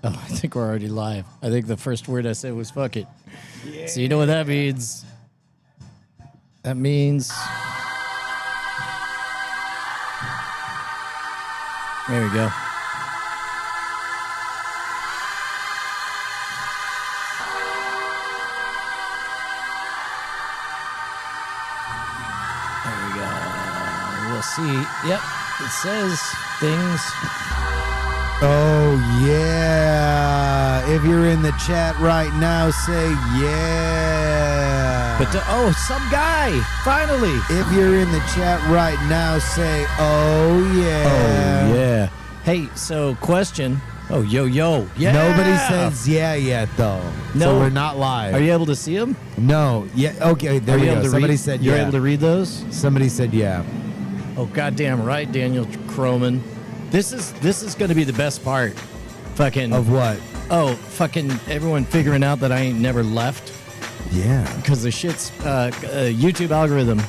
Oh, I think we're already live. I think the first word I said was fuck it. Yeah. So you know what that means? That means... There we go. There we go. We'll see. Yep, it says things... Oh, yeah. If you're in the chat right now, say yeah. But some guy, finally. If you're in the chat right now, say oh, yeah. Oh, yeah. Hey, so question. Oh, yo. Yeah. Nobody says yeah yet, though. No. So we're not live. Are you able to see them? No. Yeah. Okay, there we go. Somebody said yeah. You're able to read those? Somebody said yeah. Oh, goddamn right, Daniel Croman. This is going to be the best part. Fucking. Of what? Oh, fucking everyone figuring out that I ain't never left. Yeah. Because the shit's YouTube algorithm.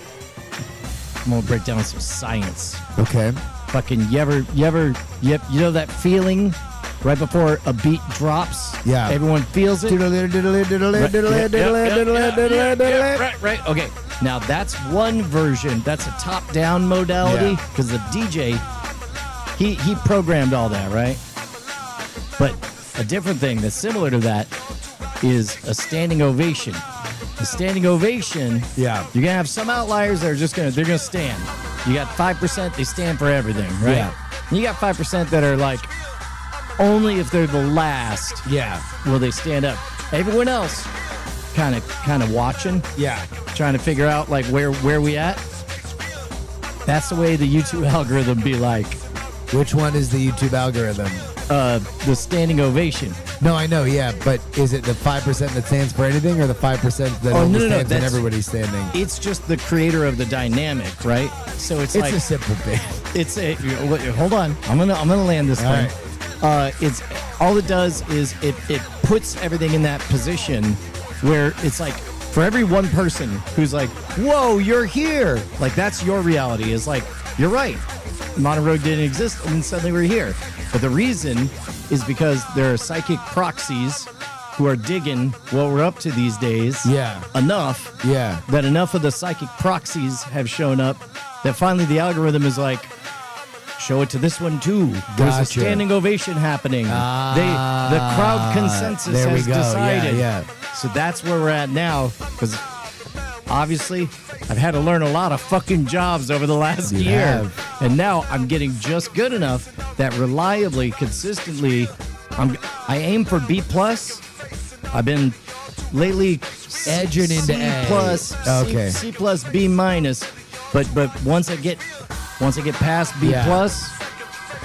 I'm going to break down some science. Okay. Fucking, you know that feeling right before a beat drops? Yeah. Everyone feels it? Right. Okay. Now, that's one version. That's a top-down modality because the DJ... He programmed all that, right? But a different thing that's similar to that is a standing ovation. A standing ovation, yeah, you're gonna have some outliers that are they're gonna stand. You got 5%, they stand for everything, right? Yeah. And you got 5% that are like only if they're the last, will they stand up. Everyone else kind of watching, trying to figure out like where we at. That's the way the YouTube algorithm be like. Which one is the YouTube algorithm? The standing ovation. No, I know, yeah, but is it the 5% that stands for anything or the 5% that only stands when everybody's standing? It's just the creator of the dynamic, right? So it's like... It's a simple bit. It's a... Hold on. I'm gonna land this thing. Right. It's... All it does is it puts everything in that position where it's like, for every one person who's like, whoa, you're here. Like, that's your reality. Is like, you're right. Modern Rogue didn't exist, and then suddenly we're here. But the reason is because there are psychic proxies who are digging what we're up to these days. Yeah. Enough. Yeah. That enough of the psychic proxies have shown up that finally the algorithm is like, show it to this one too. There's a standing ovation happening. The crowd consensus has decided. Yeah. So that's where we're at now, because obviously I've had to learn a lot of fucking jobs over the last year. And now I'm getting just good enough that reliably, consistently, I aim for B+. I've been lately edging into A. C plus, B minus. But once I get past B+,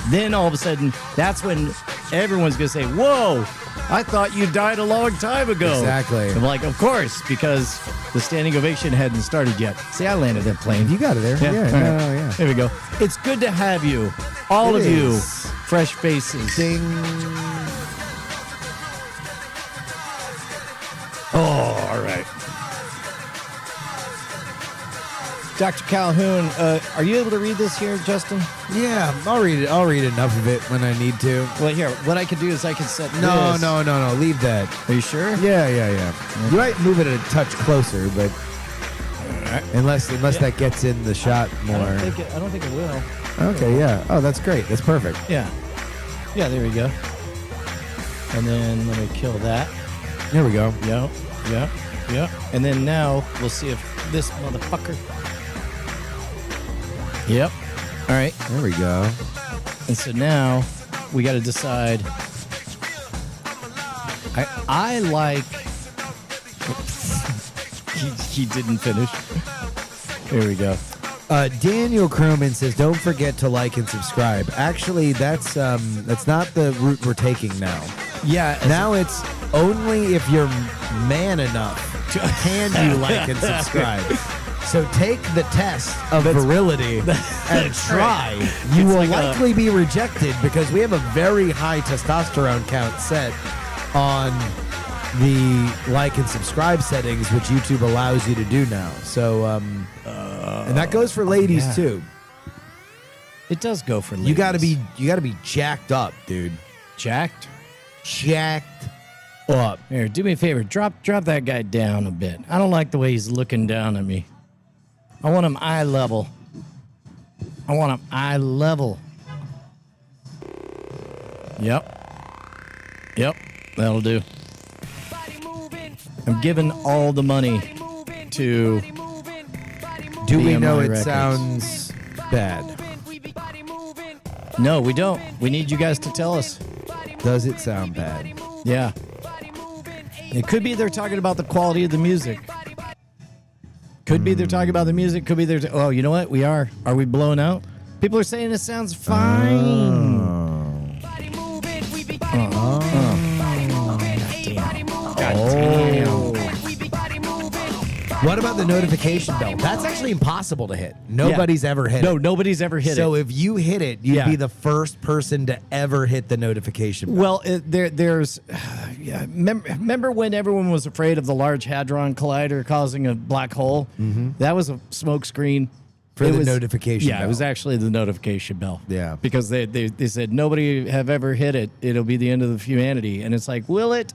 then all of a sudden, that's when everyone's going to say, whoa, I thought you died a long time ago. Exactly. I'm like, of course, because the standing ovation hadn't started yet. See, I landed that plane. You got it there. Yeah. There we go. It's good to have you. All of you. Fresh faces. Ding. Oh, all right. Dr. Calhoun, are you able to read this here, Justin? Yeah, I'll read it. I'll read enough of it when I need to. Well, here, what I can do is I can set this. No. Leave that. Are you sure? Yeah. Okay. You might move it a touch closer, but unless that gets in the shot more. I don't think it will. Okay, yeah. Oh, that's great. That's perfect. Yeah. Yeah, there we go. And then let me kill that. There we go. Yep. And then now we'll see if this motherfucker... Yep. All right. There we go. And so now we got to decide. I like... he didn't finish. Here we go. Daniel Croman says, don't forget to like and subscribe. Actually, that's not the route we're taking now. Yeah. Now it's only if you're man enough can you like and subscribe. So take the test of virility and try. You will likely be rejected because we have a very high testosterone count set on the like and subscribe settings, which YouTube allows you to do now. So, and that goes for ladies too. It does go for ladies. You gotta be jacked up, dude. Jacked? jacked up. Here, do me a favor. Drop that guy down a bit. I don't like the way he's looking down at me. I want him eye level. I want him eye level. Yep. That'll do. I'm giving all the money to Do we know BMI it Records. sounds bad? No, we don't. We need you guys to tell us. Does it sound bad? Yeah. It could be they're talking about the quality of the music. Could be they're talking about the music. Could be they're... oh, you know what? We are. Are we blown out? People are saying it sounds fine. What about the notification bell? That's actually impossible to hit. Nobody's ever hit No, it. nobody's ever hit So it. if you hit it, you'd Yeah. be the first person to ever hit the notification bell. Well, there's... yeah, remember when everyone was afraid of the Large Hadron Collider causing a black hole? Mm-hmm. That was a smoke screen. For It the was- notification Yeah, bell. it was actually the notification bell. Yeah. Because they said, nobody have ever hit it. It'll be the end of humanity. And it's like, will it?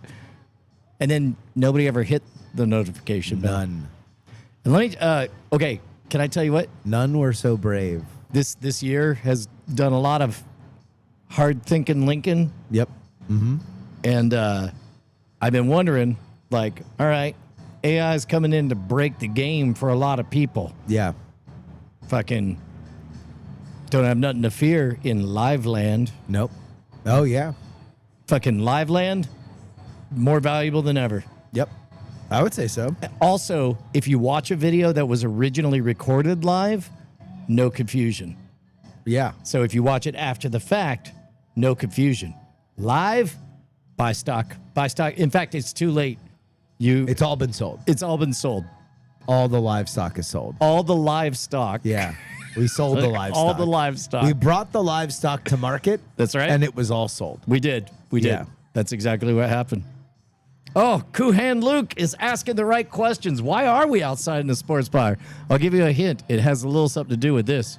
And then nobody ever hit the notification bell. None. And let me, okay, can I tell you what? None were so brave. This year has done a lot of hard thinking Lincoln. Yep. And I've been wondering, like, all right, AI is coming in to break the game for a lot of people. Yeah. Fucking don't have nothing to fear in live land. Nope. Oh, yeah. Fucking live land, more valuable than ever. Yep. I would say so. Also, if you watch a video that was originally recorded live, no confusion. Yeah. So if you watch it after the fact, no confusion. Live, buy stock. Buy stock. In fact, it's too late. It's all been sold. It's all been sold. All the livestock is sold. All the livestock. Yeah. We sold the livestock. All the livestock. We brought the livestock to market. That's right. And it was all sold. We did. We did. Yeah. That's exactly what happened. Oh, Kuhan Luke is asking the right questions. Why are we outside in the sports bar? I'll give you a hint. It has a little something to do with this.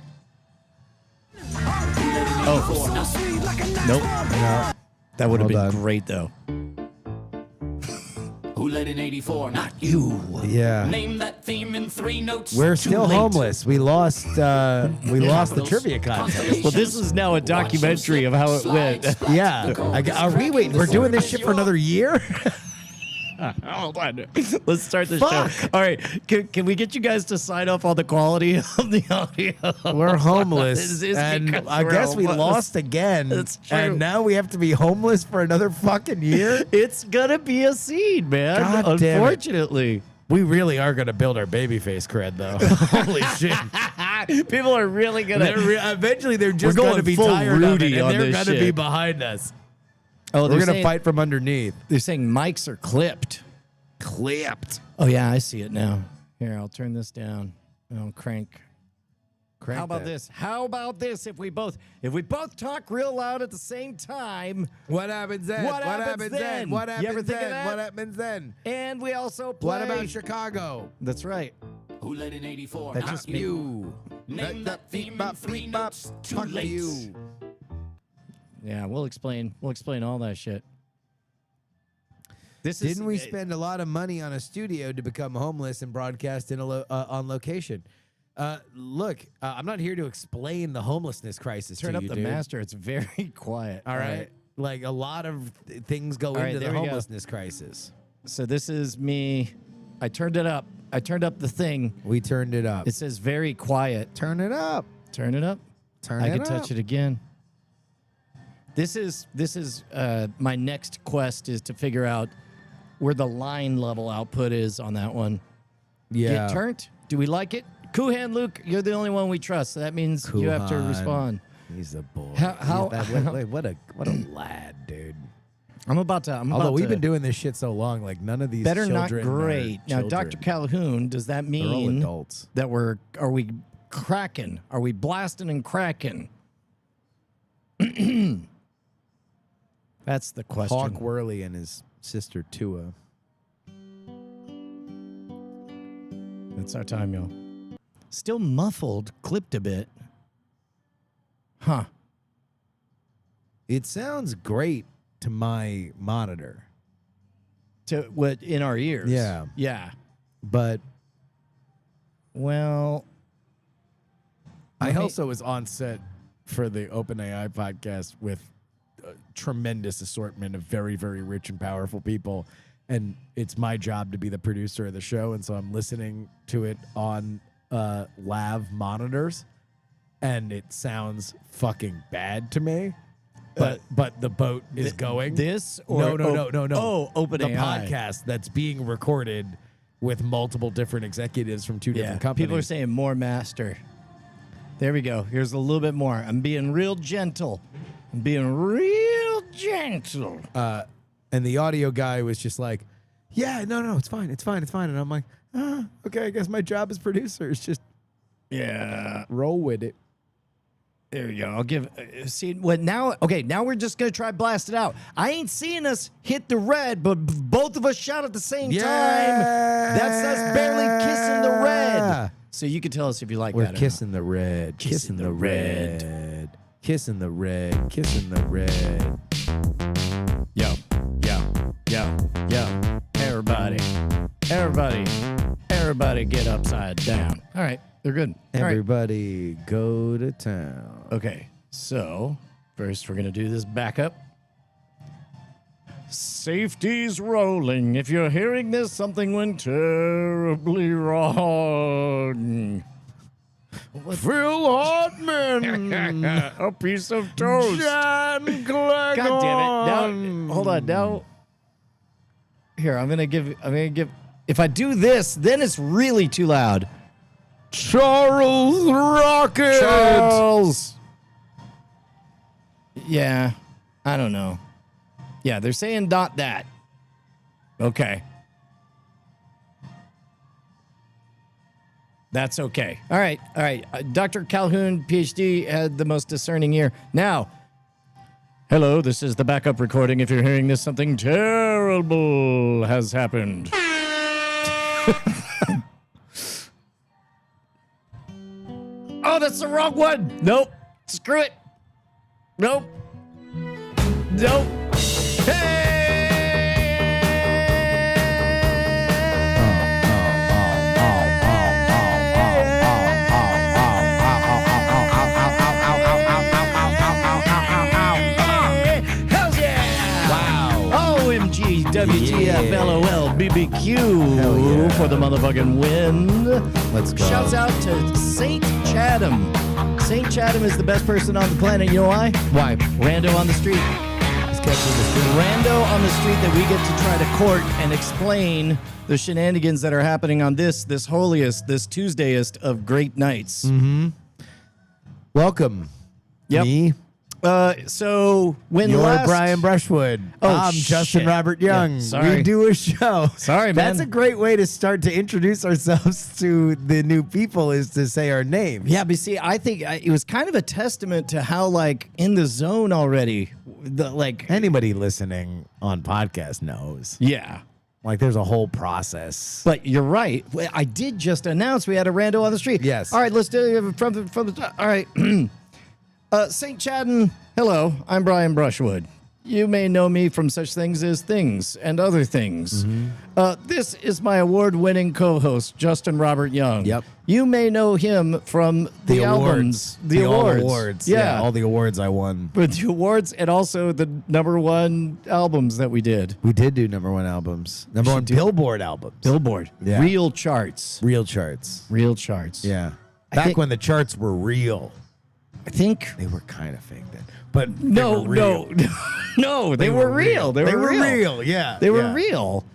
Oh. Nope. No. That would have Hold been on. great, though. Who led in 84? Not you. Yeah. Name that theme in 3 notes. We're Too still late. homeless. We lost the trivia contest. Well, this is now a documentary of how it went. Yeah. Are we waiting? We're doing this shit for another year? Hold on. Let's start the Fuck. show. All right. Can we get you guys to sign off on the quality of the audio? We're homeless. This is And because I we're guess we homeless. lost again. That's true. And now we have to be homeless for another fucking year? It's gonna be a scene, man. God damn it. Unfortunately. We really are going to build our babyface cred, though. Holy shit. People are really gonna. Eventually, they're just We're going going to be full tired of Rudy it, and on they're this going to be shit. behind us. Oh, We're they're going to saying, fight from underneath. They're saying mics are clipped. Clipped. Oh yeah, I see it now. Here, I'll turn this down. I'll crank. How about this? How about this? If we both talk real loud at the same time, What happens then? What happens then? What You happens ever think of then? that? What happens then? and we also play. What about Chicago? That's right. Who led in 84? That Not just you. You. Name that theme in 3 notes. Too Fuck late. you. Yeah, we'll explain. We'll explain all that shit. This Didn't we is, spend a lot of money on a studio to become homeless and broadcast in on location? Look, I'm not here to explain the homelessness crisis turn to up you, the dude. master? It's very quiet. All right? Like, a lot of things go right, into the there we go. homelessness crisis. So this is me. I turned it up. I turned up the thing. We turned it up. It says very quiet. Turn it up. Turn it up. Turn I it can up. touch it again. This is my next quest is to figure out where the line level output is on that one. Yeah. Get turned? Do we like it? Kuhan Luke, you're the only one we trust. So that means you have to Kuhan. respond. He's a boy. How- What a lad, dude. I'm about Although to we've been doing this shit so long, like none of these better not children are great. Now, children. Dr. Calhoun, does that They're all mean adults. that are we cracking? Are we blasting and cracking? That's the question. Hawk Worley and his sister Tua. That's our time, y'all. Still muffled, clipped a bit. Huh. It sounds great to my monitor. To what in our ears? Yeah. Yeah. But Well, I Let me- also was on set for the OpenAI podcast with a tremendous assortment of very, very rich and powerful people. And it's my job to be the producer of the show. And so I'm listening to it on lav monitors. And it sounds fucking bad to me. But the boat is going. this or No. Oh, The OpenAI. podcast that's being recorded with multiple different executives from two different companies. People are saying more master. There we go. Here's a little bit more. I'm being real gentle. I'm being real gentle. and the audio guy was just like, "Yeah, no, it's fine. And I'm like, okay, I guess my job as producer is just Yeah. roll with it. There you go. I'll give. See what now? Okay, now we're just gonna try blast it out. I ain't seeing us hit the red, but both of us shout at the same time. That's us barely kissing the red. So you can tell us if you like We're that. kissing the red, kissing the red, kissing the red, kissing the red. Yo, everybody, get upside down. All right, they're good. All right. Everybody go to town. Okay, so first we're gonna do this backup. Safety's rolling. If you're hearing this, something went terribly wrong. Phil Hartman, A piece of toast. John Glegon. God damn it! Now, hold on. Now, here I'm gonna give. If I do this, then it's really too loud. Charles Rocket. Charles. Yeah, I don't know. Yeah, they're saying not that. Okay. That's okay. All right. Dr. Calhoun, PhD, had the most discerning ear. Now, hello, this is the backup recording. If you're hearing this, something terrible has happened. Oh, that's the wrong one. Nope. Screw it. Nope. Hells yeah! Wow. OMG, WTF, LOL, BBQ for the motherfucking win. Let's go. Shouts out to Saint Chatham. Saint Chatham is the best person on the planet. You know why? Why? Rando on the street. Rando on the street that we get to try to court and explain the shenanigans that are happening on this holiest, this Tuesdayest of great nights. Welcome. Yep. Me. So when You're last Brian Brushwood. Oh, I'm Justin shit. Robert Young. Yeah, sorry. We do a show. Sorry, man. That's a great way to start to introduce ourselves to the new people is to say our names. Yeah, but see, I think it was kind of a testament to how like in the zone already. Anybody listening on podcast knows. Yeah. Like there's a whole process. But you're right. I did just announce we had a rando on the street. Yes. All right, let's do it from the top. All right. St. Chatham, hello. I'm Brian Brushwood. You may know me from such things as Things and Other Things. This is my award-winning co-host, Justin Robert Young. Yep. You may know him from the albums. The awards. Yeah. All the awards I won. But the awards and also the #1 albums that we did. We did do #1 albums. #1 Billboard albums. Billboard. Yeah. Real charts. Real charts. Real charts. Yeah. I Back think- when the charts were real. I think... They were kind of fake then. But they No, were real. no, they were real. They were real. Yeah. They were yeah. real.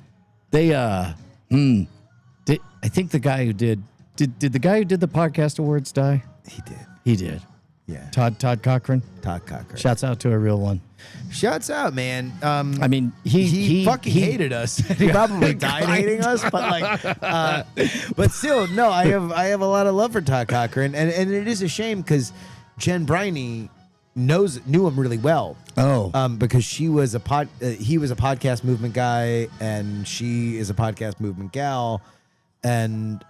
They did, I think the guy who did the guy who did the podcast awards die? He did. He did. Yeah. Todd Cochran. Todd Cochran. Shouts out to a real one. Shouts out, man. I mean, he fucking hated us. He probably died hating us, but but still, no. I have a lot of love for Todd Cochran, and it is a shame because Jen Briney knew him really well. Oh. Because he was a podcast movement guy, and she is a podcast movement gal, and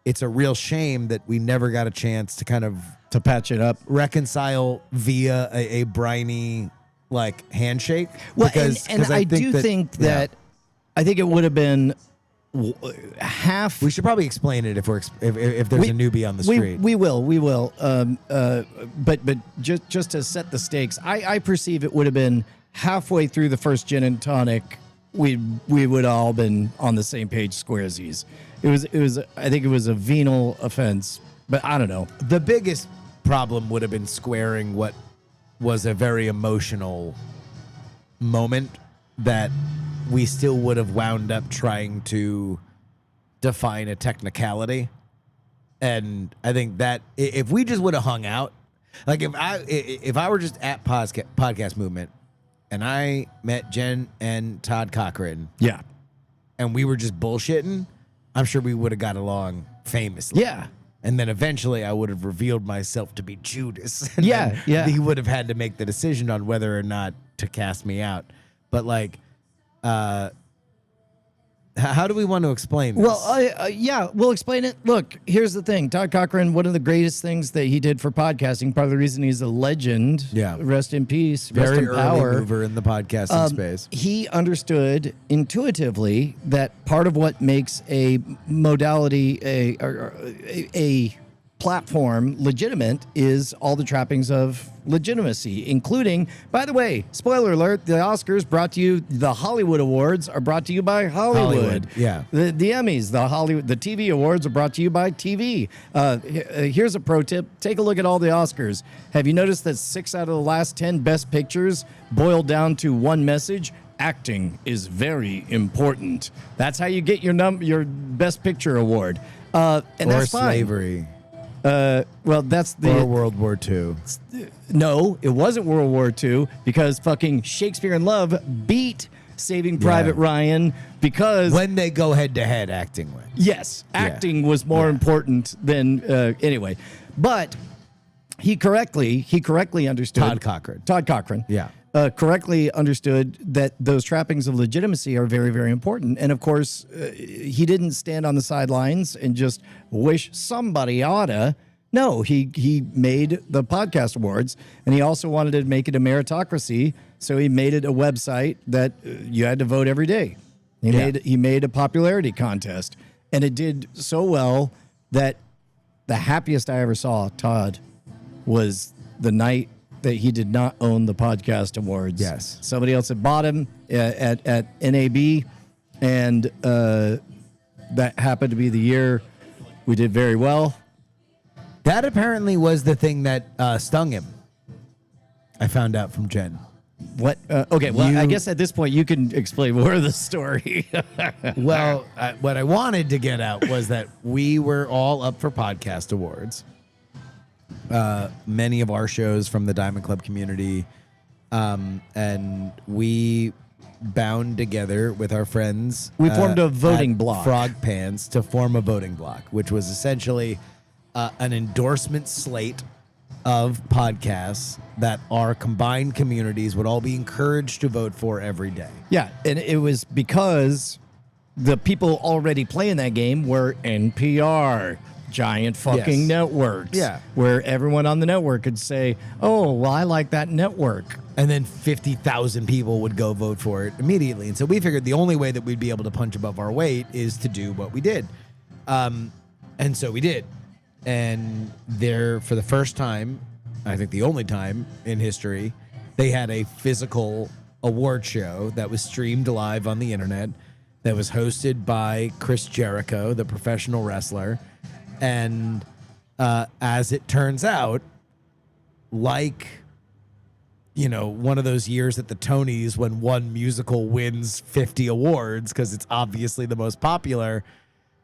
it's a real shame that we never got a chance to kind of To patch it up. reconcile via a Briney like handshake. Well, because and I do think that I think it would have been half. we should probably explain it if if there's a newbie on the street. We will. But just to set the stakes, I perceive it would have been halfway through the first gin and tonic. We would all been on the same page, squaresies. It was. I think it was a venal offense, but I don't know. The biggest problem would have been squaring what was a very emotional moment that we still would have wound up trying to define a technicality. And I think that if we just would have hung out, like if I were just at podcast movement and I met Jen and Todd Cochran, Yeah. and we were just bullshitting, I'm sure we would have got along famously. Yeah. And then eventually I would have revealed myself to be Judas. And Yeah, then yeah. He would have had to make the decision on whether or not to cast me out. But like, how do we want to explain this? Well, yeah, we'll explain it. Look, here's the thing. Todd Cochran, one of the greatest things that he did for podcasting, part of the reason he's a legend, Yeah. rest in peace, very rest in early power. mover in the podcasting space. He understood intuitively that part of what makes a modality, a platform legitimate is all the trappings of legitimacy, including, by the way, spoiler alert, the Oscars brought to you, the Hollywood Awards are brought to you by Hollywood. Yeah. The Emmys, the TV Awards are brought to you by TV. Here's a pro tip. Take a look at all the Oscars. Have you noticed that 6 out of the last 10 best pictures boil down to one message? Acting is very important. That's how you get your best picture award. And Or that's fine. slavery. Well, that's Or the World War II. no. It wasn't World War II because fucking Shakespeare in Love beat Saving Private Ryan because When they go head to head, acting wins. yes, acting was more important than anyway. But he correctly understood. Todd Cochran. Yeah. Correctly understood that those trappings of legitimacy are very, very important. And of course, he didn't stand on the sidelines and just wish somebody oughta. No, he made the podcast awards, and he also wanted to make it a meritocracy. So he made it a website that you had to vote every day. He made a popularity contest, and it did so well that the happiest I ever saw Todd was the night that he did not own the podcast awards. Yes. Somebody else had bought him at NAB, and that happened to be the year we did very well. That apparently was the thing that stung him. I found out from Jen. What? Okay, well, I You- guess at this point you can explain more of the story. Well, what I wanted to get out was that we were all up for podcast awards. Many of our shows from the Diamond Club community, and we bound together with our friends. We formed a voting at block. Frog Pants, to form a voting block, which was essentially an endorsement slate of podcasts that our combined communities would all be encouraged to vote for every day. Yeah, and it was because the people already playing that game were NPR, giant fucking Yes. networks. Yeah. Where everyone on the network could say, oh, well, I like that network. And then 50,000 people would go vote for it immediately. And so we figured the only way that we'd be able to punch above our weight is to do what we did. And so we did. And there, for the first time, I think the only time in history, they had a physical award show that was streamed live on the internet, that was hosted by Chris Jericho, the professional wrestler. And as it turns out, like, you know, one of those years at the Tonys when one musical wins 50 awards because it's obviously the most popular,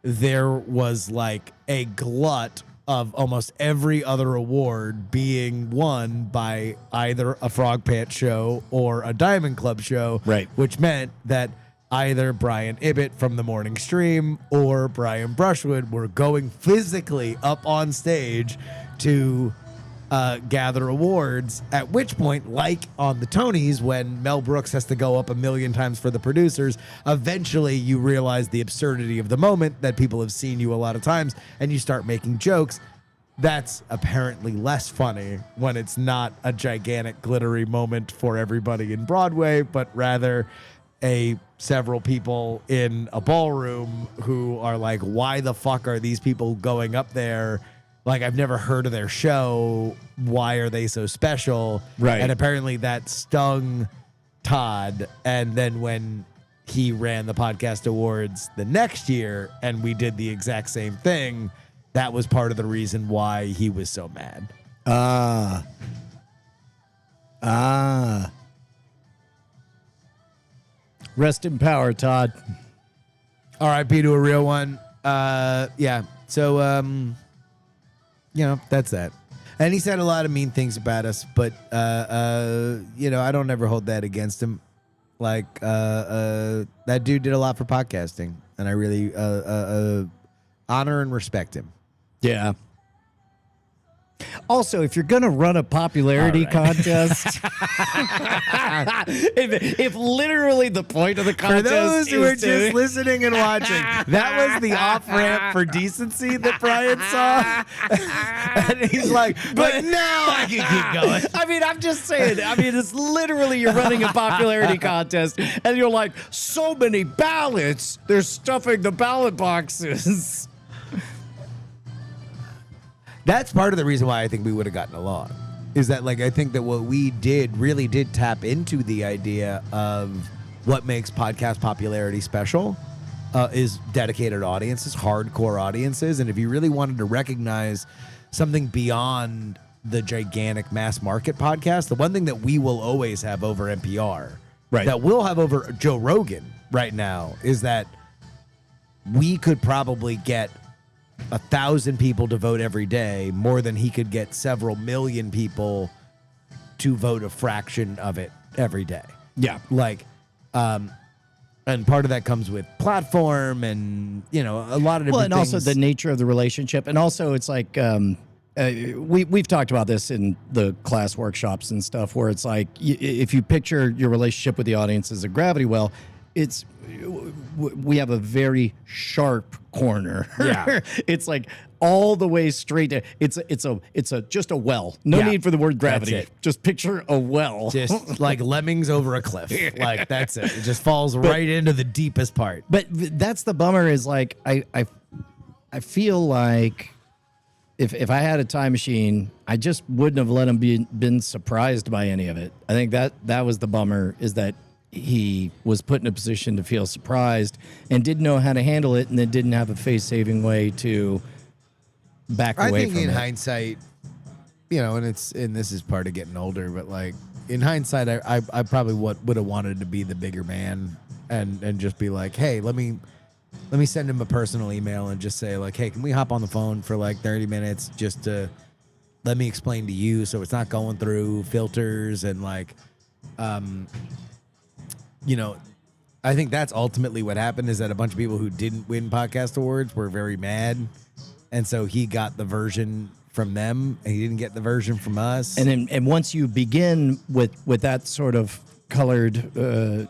there was like a glut of almost every other award being won by either a Frog Pants show or a Diamond Club show. Right. Which meant that either Brian Ibbett from the morning stream or Brian Brushwood were going physically up on stage to gather awards, at which point, like on the Tonys, when Mel Brooks has to go up 1,000,000 times for the producers, eventually you realize the absurdity of the moment, that people have seen you a lot of times, and you start making jokes. that's apparently less funny when it's not a gigantic glittery moment for everybody in Broadway, but rather several people in a ballroom who are like, why the fuck are these people going up there? Like, I've never heard of their show. Why are they so special? Right. And apparently that stung Todd. And then when he ran the podcast awards the next year and we did the exact same thing, that was part of the reason why he was so mad. Rest in power, Todd. R.I.P. to a real one. Yeah. So, that's that. And he said a lot of mean things about us, but, I don't ever hold that against him. Like, that dude did a lot for podcasting, and I really honor and respect him. Yeah. Also, if you're gonna run a popularity contest, if literally the point of the For contest those who are is just to, listening and watching, that was the off-ramp for decency that Brian saw. And he's like, but now I can keep going. I mean, I'm just saying. I mean, it's literally you're running a popularity contest, and you're like, so many ballots, they're stuffing the ballot boxes. That's part of the reason why I think we would have gotten along. Is that, like, I think that what we did really did tap into the idea of what makes podcast popularity special is dedicated audiences, hardcore audiences. And if you really wanted to recognize something beyond the gigantic mass market podcast, the one thing that we will always have over NPR, Right. that we'll have over Joe Rogan right now, is that we could probably get 1,000 people to vote every day, more than he could get several million people to vote a fraction of it every day. Yeah. Like, and part of that comes with platform and, a lot of different Well, and things. also the nature of the relationship, and also it's like we've talked about this in the class workshops and stuff, where it's like if you picture your relationship with the audience as a gravity well, we have a very sharp corner. Yeah. It's like all the way straight to it's just a well. No Yeah. need for the word gravity. That's it. Just picture a well. just like lemmings over a cliff. Like, that's it. It just falls right into the deepest part. But that's the bummer, is like I feel like if I had a time machine, I just wouldn't have let him been surprised by any of it. I think that was the bummer, is that he was put in a position to feel surprised and didn't know how to handle it, and then didn't have a face-saving way to back I away think from in it. hindsight, and this is part of getting older, but like in hindsight, I probably would have wanted to be the bigger man and just be like, hey, let me send him a personal email and just say like, hey, can we hop on the phone for like 30 minutes just to let me explain to you, so it's not going through filters and like, I think that's ultimately what happened, is that a bunch of people who didn't win podcast awards were very mad. And so he got the version from them and he didn't get the version from us. And once you begin with that sort of colored,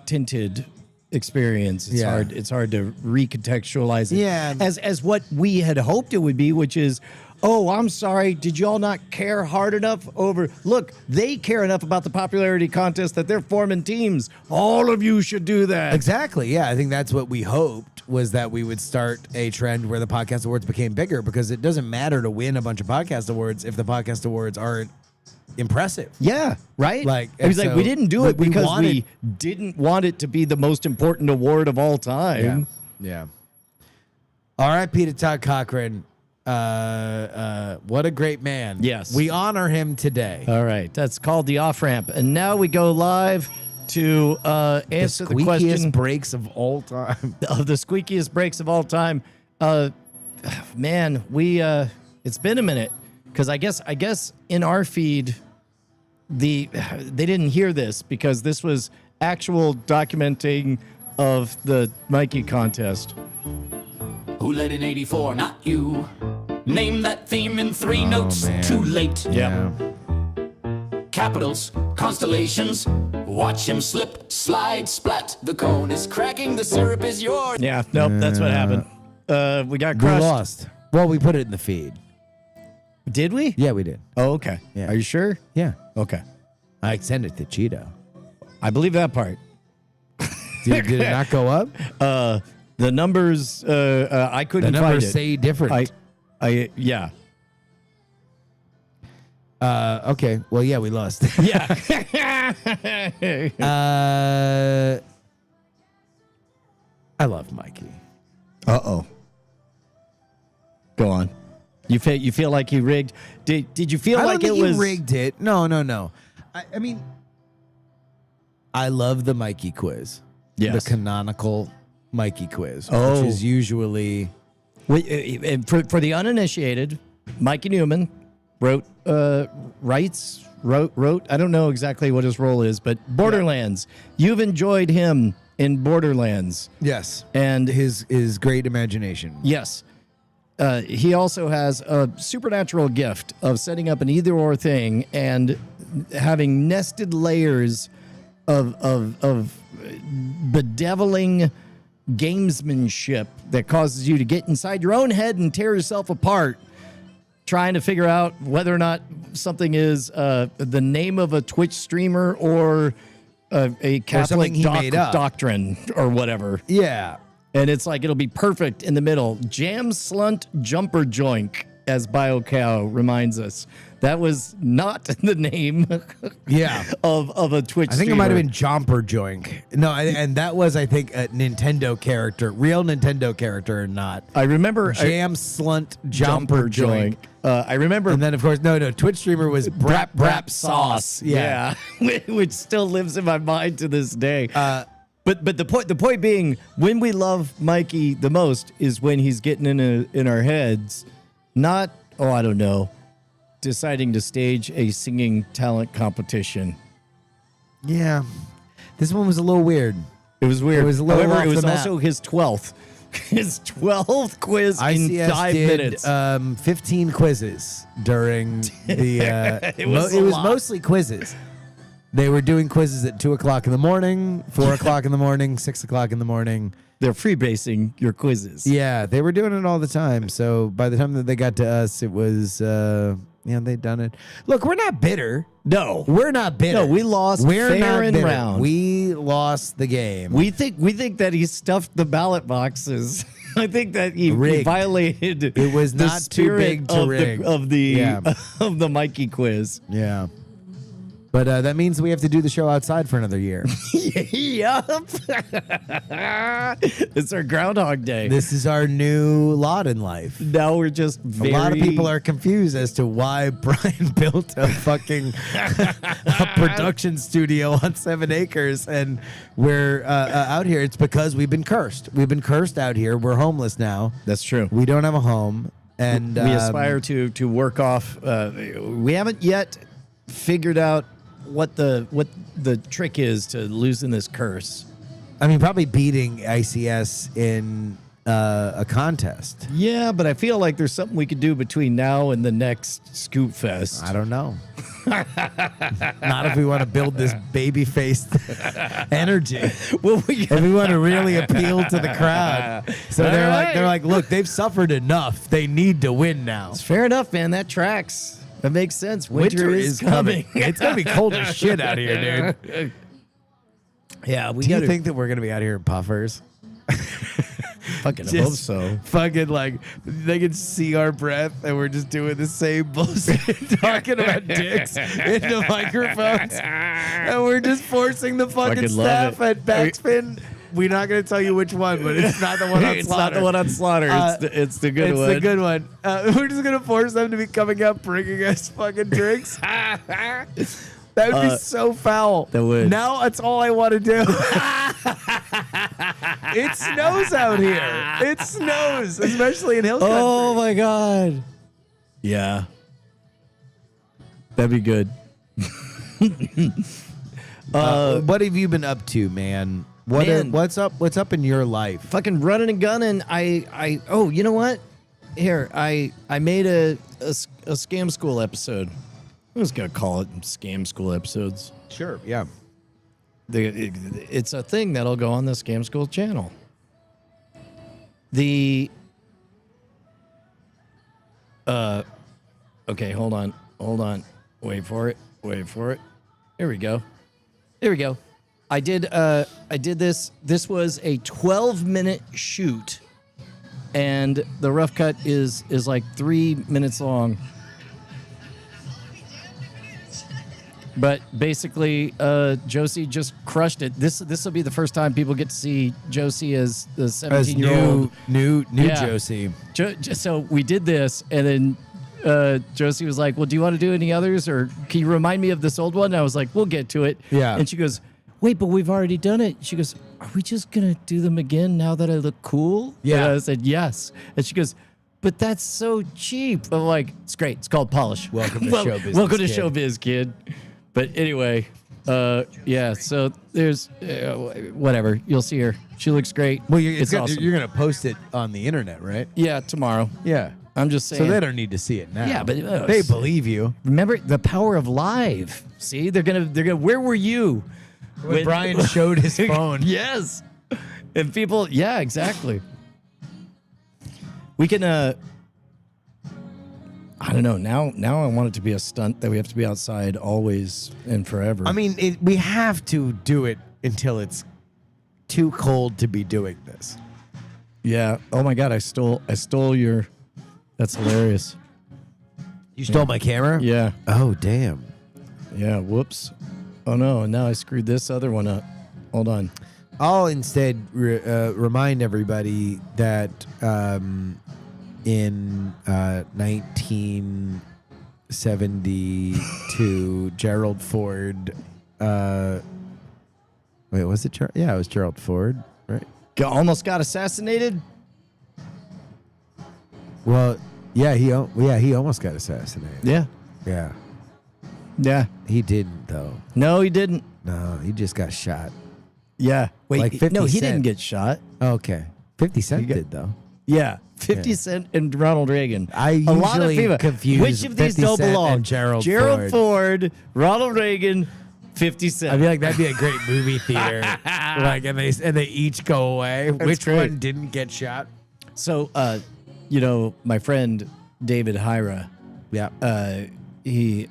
tinted experience, it's hard to recontextualize it. Yeah. As what we had hoped it would be, which is, oh, I'm sorry, did y'all not care hard enough over... Look, they care enough about the popularity contest that they're forming teams. All of you should do that. Exactly. Yeah. I think that's what we hoped, was that we would start a trend where the podcast awards became bigger, because it doesn't matter to win a bunch of podcast awards if the podcast awards aren't impressive. Yeah, right? Like, it was and like, so we didn't do it we because wanted- we didn't want it to be the most important award of all time. Yeah. R.I.P. to Todd Cochran. What a great man. Yes. We honor him today. All right, that's called the off-ramp. And now we go live to answer the Squeakiest question breaks of all time. of the squeakiest breaks of all time. Man, it's been a minute, because I guess in our feed they didn't hear this, because this was actual documenting of the Mikey contest. Who led in 84? Not you. Name that theme in three notes. man. Too late. Yeah. Capitals, constellations. Watch him slip, slide, splat. The cone is cracking, the syrup is yours. Yeah, nope, that's what happened. We got We crushed. lost. Well, we put it in the feed. Did we? Yeah, we did. Oh, okay. Yeah. Are you sure? Yeah. Okay. I sent it to Cheeto. I believe that part. Did it not go up? The numbers, I The couldn't find numbers it. say different. Yeah. Okay. Well, yeah, we lost. Yeah. I love Mikey. Uh-oh. Go on. You feel like he rigged? Did you feel I like don't think it was he rigged it. No. I mean, I love the Mikey quiz. Yes. The canonical Mikey quiz, Oh. which is usually For the uninitiated, Mikey Newman wrote. I don't know exactly what his role is, but Borderlands. You've enjoyed him in Borderlands. yes, And his great imagination. yes. He also has a supernatural gift of setting up an either-or thing and having nested layers of bedeviling gamesmanship that causes you to get inside your own head and tear yourself apart, trying to figure out whether or not something is the name of a Twitch streamer or a Catholic something he made up. doctrine or whatever. Yeah. And it's like it'll be perfect in the middle. Jam slunt jumper joink, as BioCow reminds us. That was not the name Yeah. of a Twitch I think it streamer. might have been Jomper Joink. No, and that was, I think, a Nintendo character, real Nintendo character or not. I remember Jam Slunt jumper Jomper Joink. joink. I remember And then, of course, no, Twitch streamer was Brap Brap Sauce. Yeah. Which still lives in my mind to this day. But the point being, when we love Mikey the most is when he's getting in our heads, not I don't know, deciding to stage a singing talent competition. Yeah. This one was a little weird. It was weird. It was a little However, off it was the map. also his 12th. His 12th quiz in ICS 5 did minutes. 15 quizzes during the. It was a it was lot. mostly quizzes. They were doing quizzes at 2 o'clock in the morning, 4 o'clock in the morning, 6 o'clock in the morning. They're freebasing your quizzes. Yeah, they were doing it all the time. So by the time that they got to us, it was they'd done it. Look, we're not bitter. No. We're not bitter. No, we lost We're fair not and bitter. round. We lost the game. We think that he stuffed the ballot boxes. I think that he Rigged. violated It was the not too spirit big to of rig. Yeah. of the Mikey quiz. Yeah. But that means we have to do the show outside for another year. Yup. It's our Groundhog Day. This is our new lot in life. Now we're just A lot of people are confused as to why Brian built a fucking a production studio on 7 acres, and we're out here. It's because we've been cursed. We've been cursed out here. We're homeless now. That's true. We don't have a home, and We aspire to work off. We haven't yet figured out what the trick is to losing this curse. I mean, probably beating ICS in a contest. Yeah, but I feel like there's something we could do between now and the next Scoop Fest. I don't know. Not if we want to build this baby-faced energy. Well, we If we want to really appeal to the crowd. So they're All right. like, look, they've suffered enough. They need to win now. fair enough, man. That tracks. That makes sense. Winter, is coming. It's gonna be cold as shit out here, dude. Yeah, we Do you gotta think that we're gonna be out here in puffers? fucking hope Just so. Fucking like they can see our breath and we're just doing the same bullshit, talking about dicks into microphones, and we're just forcing the fucking Fucking love staff it. at Backspin. We're not gonna tell you which one, but it's not the one on It's Slaughter. not the one on Slaughter. It's the good it's one. the good one. We're just gonna force them to be coming up, bringing us fucking drinks. That would be so foul. that would. Now that's all I want to do. It snows out here. It snows, especially in hill country. Oh my god. Yeah. That'd be good. What have you been up to, man? Man. What's up? What's up in your life? Fucking running and gunning. Oh, you know what? Here, I made a Scam School episode. I'm just gonna call it Scam School episodes. Sure. Yeah. It's a thing that'll go on the Scam School channel. Okay, hold on. Wait for it. Here we go. I did this. This was a 12-minute shoot, and the rough cut is like 3 minutes long. But basically, Josie just crushed it. This will be the first time people get to see Josie as the 17-year-old. New Yeah. Josie. So we did this, and then Josie was like, well, do you want to do any others, or can you remind me of this old one? And I was like, we'll get to it. Yeah. And she goes, wait, but we've already done it. She goes, are we just going to do them again now that I look cool? Yeah. And I said, yes. And she goes, but that's so cheap. I'm like, it's great. It's called polish. Welcome to show business, Welcome to kid. showbiz, kid. But anyway, yeah, so there's whatever. You'll see her. She looks great. Well, it's awesome. you're going to post it on the internet, right? Yeah, tomorrow. Yeah. I'm just saying. So they don't need to see it now. Yeah, but they believe you. remember the power of live. See, they're gonna. Where were you When Brian showed his phone. Yes, and people. Yeah, exactly. We can. I don't know. Now I want it to be a stunt that we have to be outside always and forever. I mean, we have to do it until it's too cold to be doing this. yeah. Oh my God, I stole your. That's hilarious. You stole my camera? Yeah. Oh, damn. Yeah. Whoops. Oh no. Now I screwed this other one up. Hold on. I'll instead remind everybody that in 1972, Gerald Ford. Wait, was it? Yeah, it was Gerald Ford, right? Almost got assassinated. Well, he almost got assassinated. Yeah. Yeah, Yeah. he didn't though. No, he didn't. No, he just got shot. Yeah. Wait. Like 50 no, he Cent. didn't get shot. Okay, 50 Cent got- did though. Yeah. 50 Yeah. Cent and Ronald Reagan. I A lot of usually people. confuse Which of these 50 don't Cent belong? and Gerald Ford, Ronald Reagan, 50 Cent. I feel like that'd be a great movie theater. Like, and they each go away. Which great. one didn't get shot? So, my friend David Hyra, Yeah. he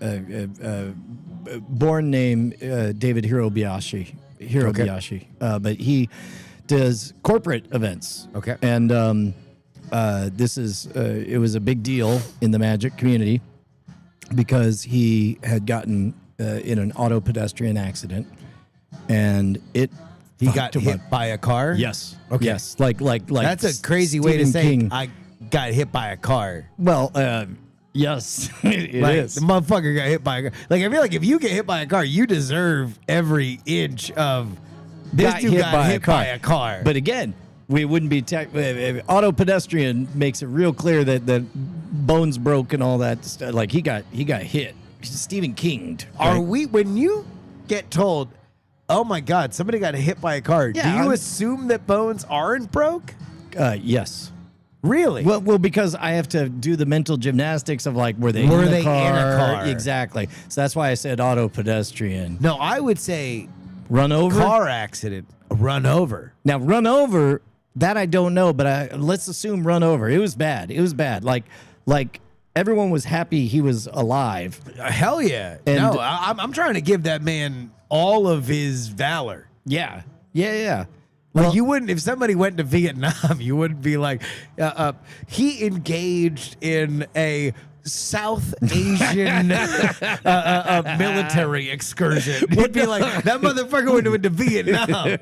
born name David Hirobayashi. But he does corporate events. Okay. And this is it was a big deal in the magic community because he had gotten in an auto pedestrian accident, and he fucked got him hit up. by a car. Yes. Okay. Yes. Like That's a crazy way to Stephen say King. I got hit by a car. Well, yes, it Like, is. the motherfucker got hit by a car. Like, I feel like if you get hit by a car, you deserve every inch of this dude got hit by a car. But again, we wouldn't be auto pedestrian makes it real clear that bones broke and all that stuff. Like he got hit. Stephen King'd. Are right? we, when you get told, oh my God, somebody got hit by a car, Yeah, do you I'm- assume that bones aren't broke? Yes. Really? Well, because I have to do the mental gymnastics of like, were they in a car? Exactly. So that's why I said auto pedestrian. No, I would say Run over. car accident, run over. Now, run over, that I don't know, but let's assume run over. It was bad. Like everyone was happy he was alive. Hell yeah. And- no, I'm trying to give that man all of his valor. Yeah. Yeah. Like you wouldn't, if somebody went to Vietnam, you wouldn't be like, he engaged in a South Asian military excursion. You'd be like, that motherfucker went to Vietnam.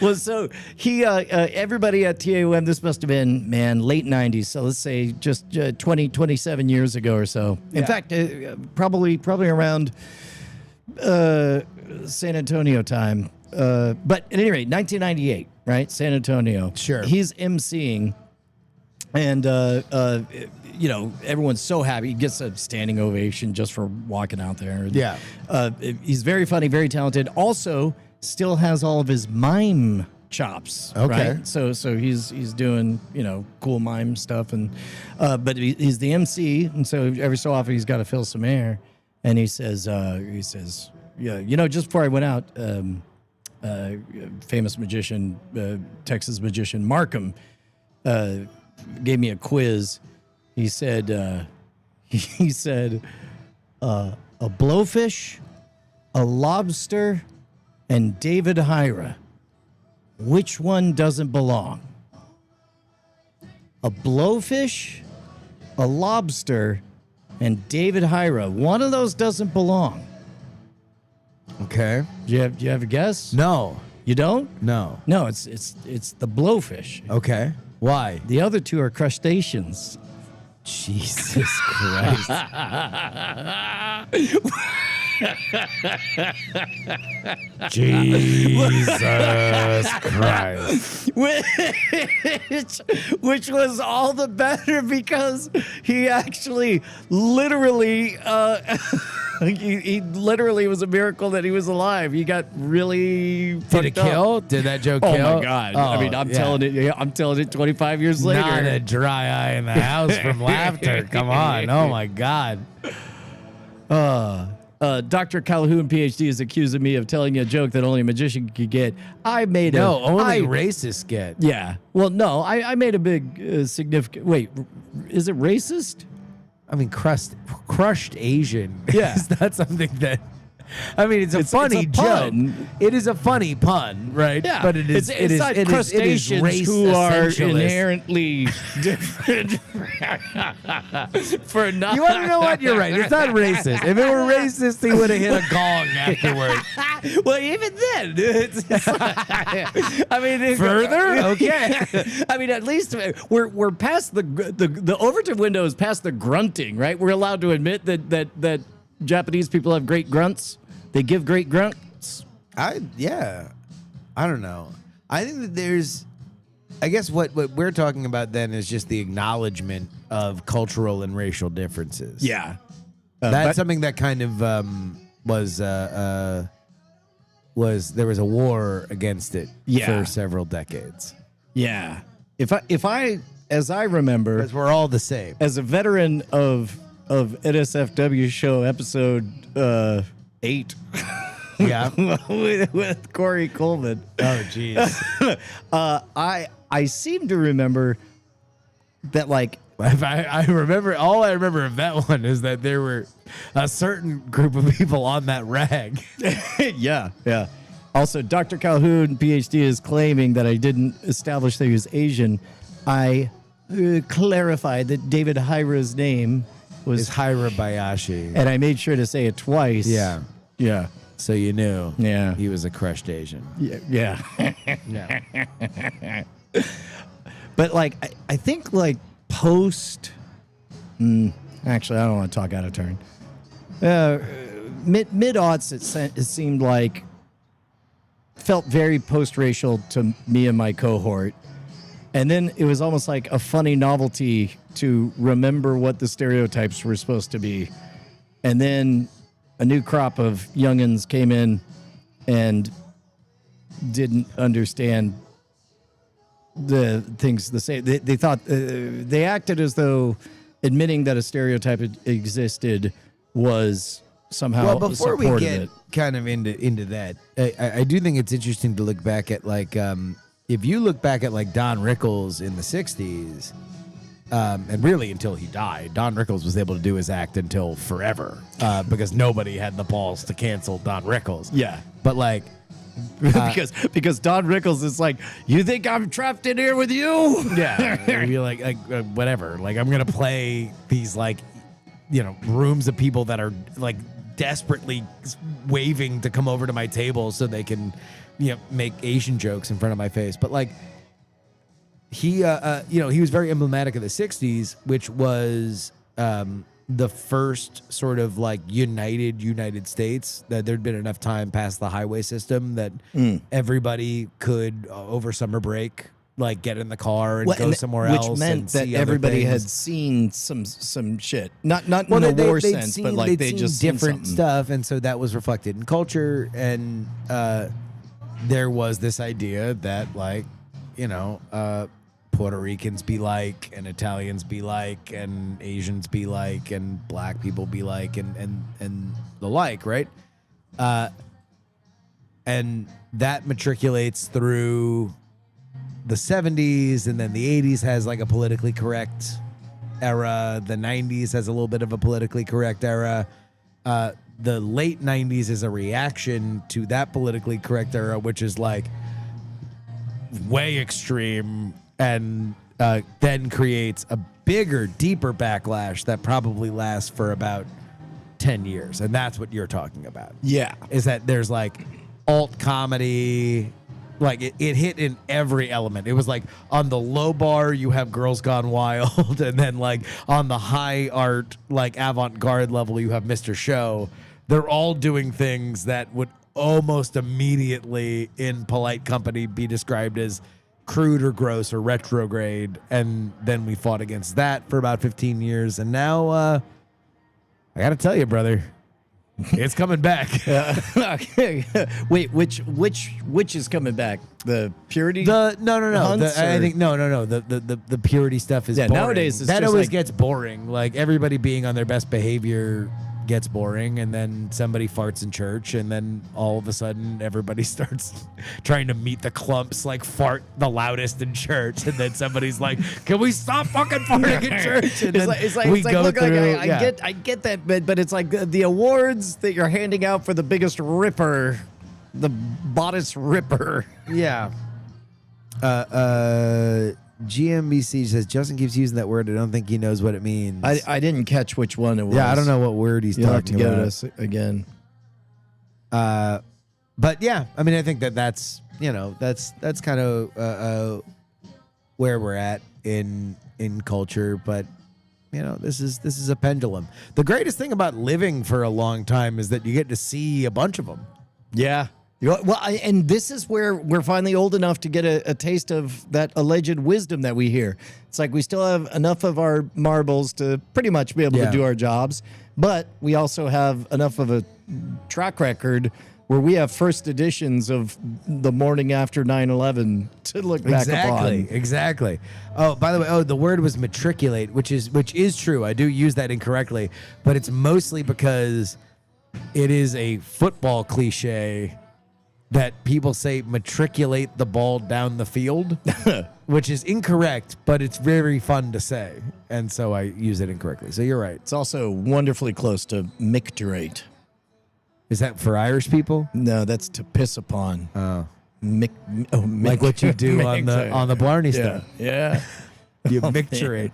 Well, so he, everybody at TAOM, this must have been, late 90s. So let's say just 27 years ago or so. In fact, probably around San Antonio time. But at any rate, 1998, right? San Antonio. Sure. He's emceeing, and everyone's so happy. He gets a standing ovation just for walking out there. Yeah. He's very funny, very talented. Also, still has all of his mime chops. Okay. Right? So he's doing cool mime stuff, and but he's the MC, and so every so often he's got to fill some air, and he says yeah, just before I went out. Famous magician, Texas magician Markham, gave me a quiz. He said, He said, a blowfish, a lobster, and David Hyra. Which one doesn't belong? A blowfish, a lobster, and David Hyra. One of those doesn't belong. Okay. Do you have a guess? No. You don't? No. No, it's the blowfish. Okay. Why? The other two are crustaceans. Jesus Christ. Jesus Christ. which was all the better because he actually literally he literally was a miracle that he was alive. He got really Did it fucked up. kill? Did that joke Oh kill? my god! Oh, I mean, I'm telling it. I'm telling it 25 years later. Not a dry eye in the house from laughter. Come on. Oh my God. Dr. Calhoun, PhD, is accusing me of telling you a joke that only a magician could get. I made No, only I- racists get. Yeah. Well, no, I made a big significant. Wait, is it racist? I mean, crushed Asian. Yeah. Is not something that. I mean, it's a funny a joke. pun. It is a funny pun, right? Yeah, But it is. It's not crustaceans race who are essentialist. inherently different. For not. You want to know what? You're right. It's not racist. If it were racist, he would have hit a gong afterward. Well, even then, I mean, Further? Okay. I mean, at least we're past the Overton window is past the grunting, right? We're allowed to admit that Japanese people have great grunts. They give great grunts. I don't know. I think that there's. I guess what we're talking about then is just the acknowledgement of cultural and racial differences. Yeah, That's something that kind of was there was a war against it Yeah. for several decades. yeah. If I as I remember, Because we're all the same. as a veteran of NSFW show episode 8 Yeah. with Corey Coleman, Oh, jeez. I seem to remember that like I remember, all I remember of that one is that there were a certain group of people on that rag. yeah. Also, Dr. Calhoun, PhD, is claiming that I didn't establish that he was Asian. I clarified that David Hyra's name was, Is Hira Bayashi. and I made sure to say it twice. Yeah. Yeah. So you knew. Yeah. He was a crushed Asian. Yeah. Yeah. But like, I think like post. Actually, I don't want to talk out of turn. Mid-aughts, it seemed like felt very post-racial to me and my cohort. And then it was almost like a funny novelty to remember what the stereotypes were supposed to be. And then a new crop of youngins came in and didn't understand the things the same. They thought they acted as though admitting that a stereotype existed was somehow Well, before we supported get it. kind of into that, I do think it's interesting to look back at like if you look back at like Don Rickles in the '60s, and really until he died, Don Rickles was able to do his act until forever because nobody had the balls to cancel Don Rickles. Yeah. But like, because Don Rickles is like, you think I'm trapped in here with you? yeah, it'd be like whatever. Like I'm gonna play these like, rooms of people that are like desperately waving to come over to my table so they can, make Asian jokes in front of my face. But like, he was very emblematic of the '60s, which was the first sort of like United States, that there'd been enough time past the highway system that everybody could over summer break like get in the car and go somewhere else, which meant and that see other everybody had things. seen some shit, not in a They- war they'd sense, seen- but like they'd they seen just seen different something. stuff, and so that was reflected in culture. And there was this idea that like, Puerto Ricans be like, and Italians be like, and Asians be like, and black people be like, and the like, right? And that matriculates through the 70s, and then the 80s has like a politically correct era. The 90s has a little bit of a politically correct era. The late 90s is a reaction to that politically correct era, which is like way extreme, and then creates a bigger, deeper backlash that probably lasts for about 10 years. And that's what you're talking about. Yeah. Is that there's like alt comedy, like it hit in every element. It was like on the low bar, you have Girls Gone Wild, and then like on the high art, like avant-garde level, you have Mr. Show. They're all doing things that would almost immediately in polite company be described as crude or gross or retrograde. And then we fought against that for about 15 years. And now, I got to tell you, brother, it's coming back. Wait, which is coming back? The purity? No. hunts, I or- think no. The purity stuff is Yeah, boring. nowadays it's that just always like- gets boring. Like everybody being on their best behavior gets boring, and then somebody farts in church, and then all of a sudden everybody starts trying to meet the clumps, like fart the loudest in church, and then somebody's like, "Can we stop fucking farting in church?" And It's like, look, I get that, but it's like the awards that you're handing out for the biggest ripper, the bodice ripper. Yeah. GMBC says Justin keeps using that word. I don't think he knows what it means. I didn't catch which one it was. Yeah, I don't know what word he's You'll have to talking get about. us again. But yeah, I mean, I think that's that's kind of where we're at in culture. But this is a pendulum. The greatest thing about living for a long time is that you get to see a bunch of them. Yeah. And this is where we're finally old enough to get a taste of that alleged wisdom that we hear. It's like we still have enough of our marbles to pretty much be able Yeah. to do our jobs, but we also have enough of a track record where we have first editions of the morning after 9/11 to look back upon. Exactly. Oh, by the way, the word was matriculate, which is true. I do use that incorrectly, but it's mostly because it is a football cliche that people say matriculate the ball down the field, which is incorrect, but it's very fun to say. And so I use it incorrectly. So you're right. It's also wonderfully close to micturate. Is that for Irish people? No, that's to piss upon. Oh. Like what you do on the Blarney stuff. Yeah. You micturate.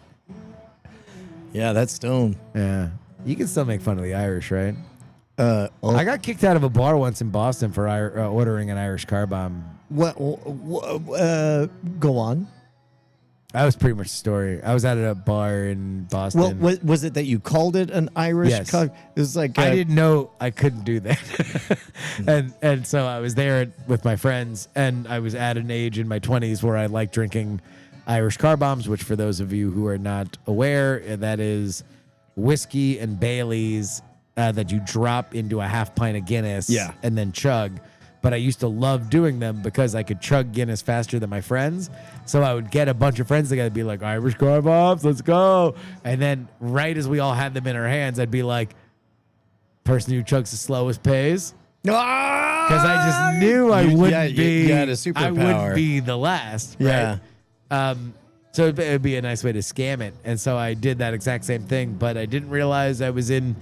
Yeah, that's stone. Yeah. You can still make fun of the Irish, right? Oh, I got kicked out of a bar once in Boston for ordering an Irish car bomb. go on. That was pretty much the story. I was at a bar in Boston. Well, was it that you called it an Irish Yes. car? It was like I didn't know I couldn't do that. and so I was there with my friends, and I was at an age in my 20s where I like drinking Irish car bombs, which for those of you who are not aware, that is whiskey and Baileys that you drop into a half pint of Guinness and then chug. But I used to love doing them because I could chug Guinness faster than my friends. So I would get a bunch of friends together and be like, Irish car bombs, let's go. And then right as we all had them in our hands, I'd be like, person who chugs the slowest pays. Because I just knew I wouldn't be. You had a I superpower. wouldn't be the last. Yeah. Right? So it'd be a nice way to scam it. And so I did that exact same thing, but I didn't realize I was in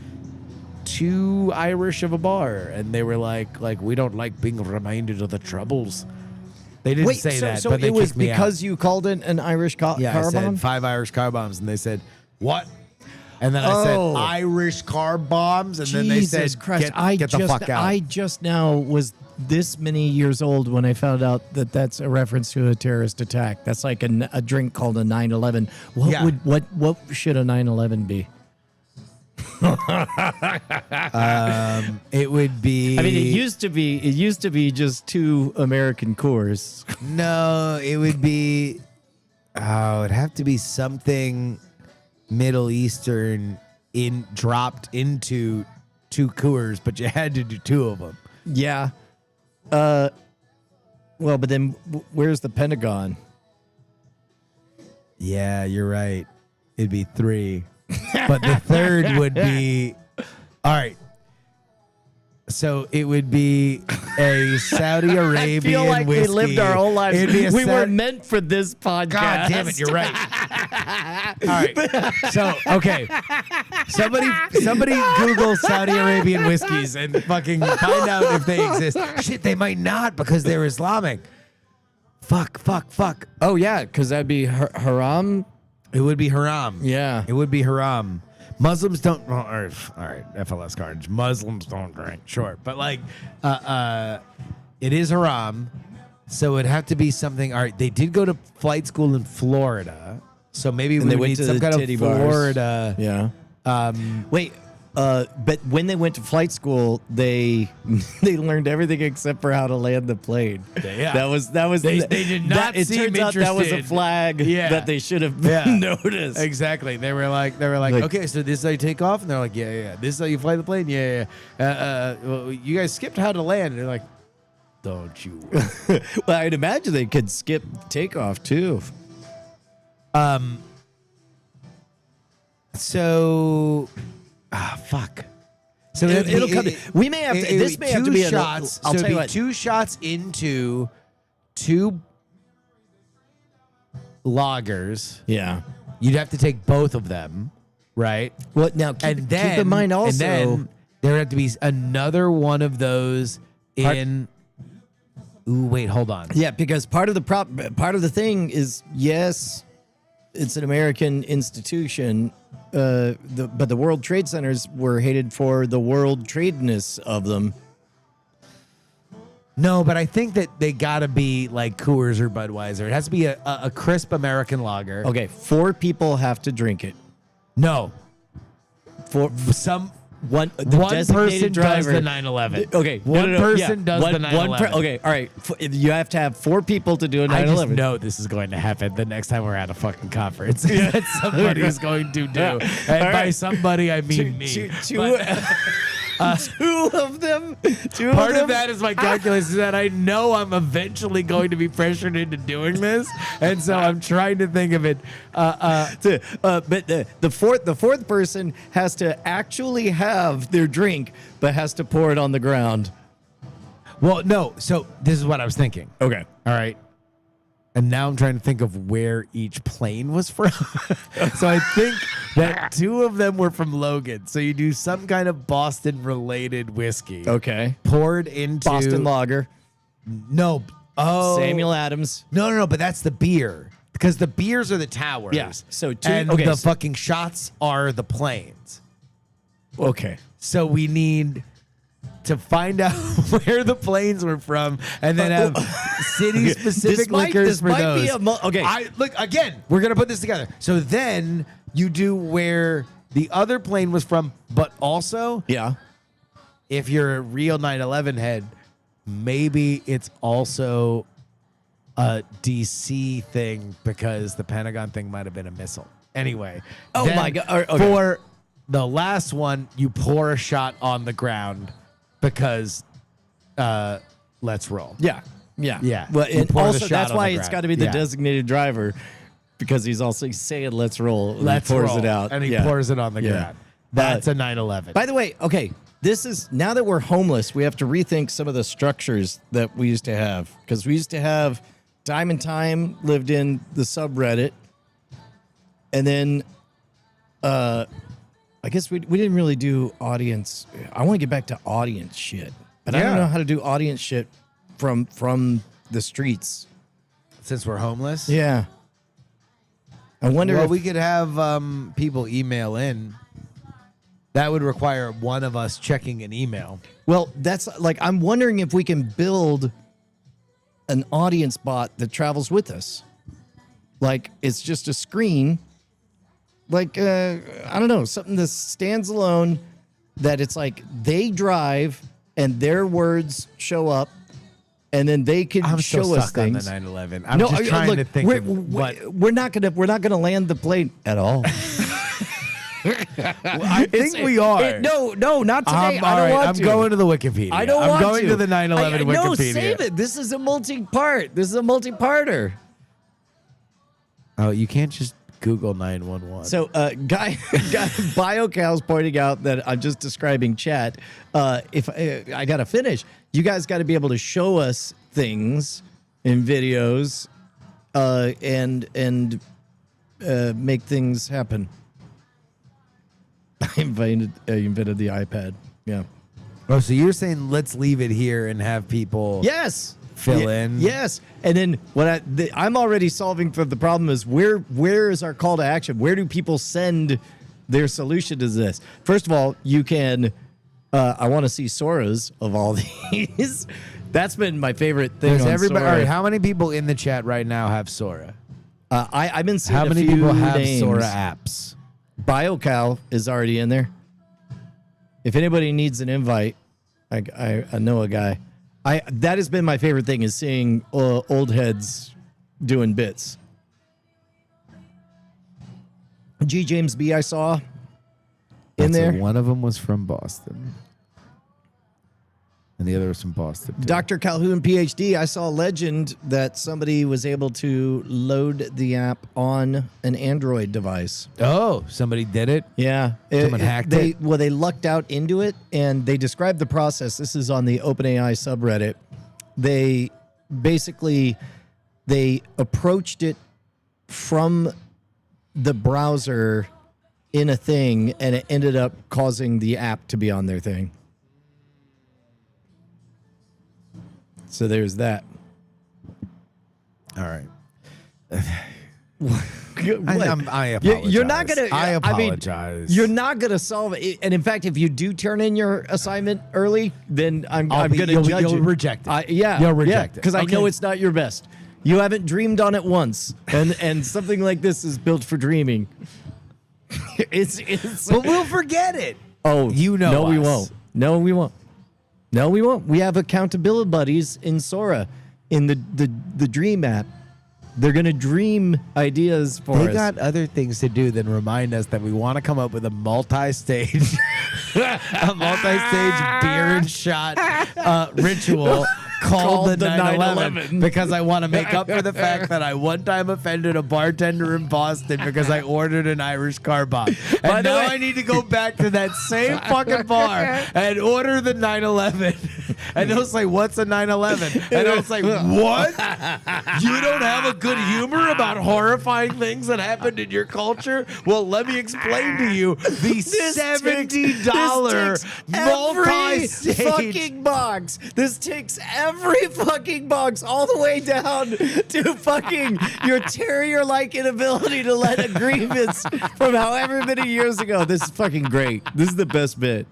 too Irish of a bar, and they were like we don't like being reminded of the troubles. They didn't Wait, say that, so but they it was kicked me because out. you called it an Irish car I said bomb? 5 Irish car bombs, and they said what? And then I said Oh. Irish car bombs, and then they said Jesus Christ! get the fuck out. I just now was this many years old when I found out that that's a reference to a terrorist attack. That's like a drink called a 9/11. Yeah. What should a 9/11 be? It would be. I mean, it used to be just 2 American Coors. No, it would be. Oh, it'd have to be something Middle Eastern dropped into 2 Coors, but you had to do 2 of them. Yeah. Well, but then where's the Pentagon? Yeah, you're right. It'd be 3. But the third would be. All right. So it would be a Saudi Arabian I feel like whiskey. we lived our whole lives. It'd be a We were meant for this podcast. God damn it, you're right. All right. So, okay. Somebody Google Saudi Arabian whiskeys and fucking find out if they exist. Shit, they might not because they're Islamic. Fuck. Oh yeah, because that'd be haram. It would be haram. Yeah. It would be haram. Muslims don't. Well, all right, FLS cards. Muslims don't drink. Sure, but like, it is haram, so it'd have to be something. All right, they did go to flight school in Florida, so maybe we they would went need to some the kind of titty bars. Florida. Yeah. Wait. But when they went to flight school, they learned everything except for how to land the plane. Yeah. That was. They did not It seem turns out that was a interested. flag Yeah. that they should have Yeah. noticed. Exactly. They were like, okay, so this is how you take off, and they're like, yeah. This is how you fly the plane, yeah. Well, you guys skipped how to land, and they're like, don't you? Well, I'd imagine they could skip takeoff too. So, fuck. So It'll come. We may have to. This may have to be shots. I'll so tell it'd you be what. 2 shots into 2 lagers. Yeah. You'd have to take both of them, right? Well, now keep in mind also. and then there would have to be another one of those in. Ooh, wait, hold on. Yeah, because part of the thing is, yes, it's an American institution, but the World Trade Centers were hated for the world tradeness of them. No, but I think that they gotta be like Coors or Budweiser. It has to be a crisp American lager. Okay, 4 people have to drink it. No, For some one one designated person does driver. the 911. Okay, one yeah. person does One- the 911. Okay, all right. You have to have 4 people to do a I just 911. know this is going to happen the next time we're at a fucking conference. That somebody is going to do. Yeah. And All by right. somebody, I mean me. Two But of them. part of that is my calculus is that I know I'm eventually going to be pressured into doing this, and so I'm trying to think of it. But the fourth person has to actually have their drink, but has to pour it on the ground. Well, no. So this is what I was thinking. Okay. All right. And now I'm trying to think of where each plane was from. So I think that 2 of them were from Logan. So you do some kind of Boston-related whiskey. Okay. Poured into Boston Lager. No. Oh. Samuel Adams. No. But that's the beer. Because the beers are the towers. Yeah, so two- and okay, the so- fucking shots are the planes. Okay. So we need to find out where the planes were from, and then have city-specific liquors for those. Be okay. Look again. We're gonna put this together. So then you do where the other plane was from, but also Yeah. if you're a real 9/11 head, maybe it's also a DC thing because the Pentagon thing might have been a missile. Anyway. Oh then my God. All right, okay. For the last one, you pour a shot on the ground because let's roll. Yeah. Yeah. Yeah. Well, You and pour the also shot that's on why the it's ground. got to be the Yeah. designated driver, because he's also saying "Let's roll." and he Let's pours roll. it out, And he Yeah. pours it on the Yeah. ground. That's a 9/11. By the way, okay, this is now that we're homeless, we have to rethink some of the structures that we used to have, because we used to have Diamond Time lived in the subreddit, and then I guess we didn't really do audience. I want to get back to audience shit, but I don't Yeah. know how to do audience shit from the streets. Since we're homeless. Yeah, I wonder Well, if we could have people email in. That would require one of us checking an email. Well, that's like, I'm wondering if we can build an audience bot that travels with us. Like, it's just a screen. Like, I don't know, something that stands alone, that it's like they drive and their words show up, and then they can I'm show so us stuck on the things. 9/11. I'm just trying look, to think we're, of what. we're not gonna land the plane at all. I think we are. No, not today. I don't all right, want I'm to. going to the Wikipedia. I don't I'm want going to the 9/11 Wikipedia. No, save it. This is a multi-part. This is a multi-parter. Oh, you can't just Google 911. So, guy BioCal's pointing out that I'm just describing chat. If I got to finish, you guys got to be able to show us things in videos, and make things happen. I invented the iPad. Yeah. Oh, so you're saying let's leave it here and have people Yes. fill in? Yes. And then what I'm already solving for the problem is where is our call to action? Where do people send their solution to this? First of all, you can. I want to see Sora's of all these. That's been my favorite thing. Does on everybody? Sora. All right, how many people in the chat right now have Sora? I've been seeing How many a few people have names. Sora apps? BioCow is already in there. If anybody needs an invite, I know a guy. That has been my favorite thing is seeing old heads doing bits. G. James B. I saw in there. One of them was from Boston, and the other was from Boston. too. Dr. Calhoun, PhD. I saw a legend that somebody was able to load the app on an Android device. Oh, somebody did it. Yeah. Someone hacked it? Well, they lucked out into it, and they described the process. This is on the OpenAI subreddit. They basically, they approached it from the browser in a thing, and it ended up causing the app to be on their thing. So there's that. All right. What? I apologize. You're not gonna. I mean, apologize. you're not gonna solve it. And in fact, if you do turn in your assignment early, then I'm gonna you'll judge it. reject it. Yeah, You'll reject it. because I know Okay. it's not your best. You haven't dreamed on it once, and something like this is built for dreaming. it's. But we'll forget it. Oh, You know No, we us. won't. No, we won't. No, we won't. We have accountability buddies in Sora, in the Dream app. They're gonna dream ideas for They us. got other things to do than remind us that we want to come up with a multi-stage, beer and shot ritual called the 9/11 because I want to make up for the fact that I one time offended a bartender in Boston because I ordered an Irish car bomb. By And the now way- I need to go back to that same fucking bar and order the 9/11. And they'll say, "What's a 9/11?" And I was like, "What? You don't have a good humor about horrifying things that happened in your culture? Well, let me explain to you the $70 every multi-stage." fucking box. This takes every fucking box all the way down to fucking your terrier-like inability to let a grievance from however many years ago. This is fucking great. This is the best bit.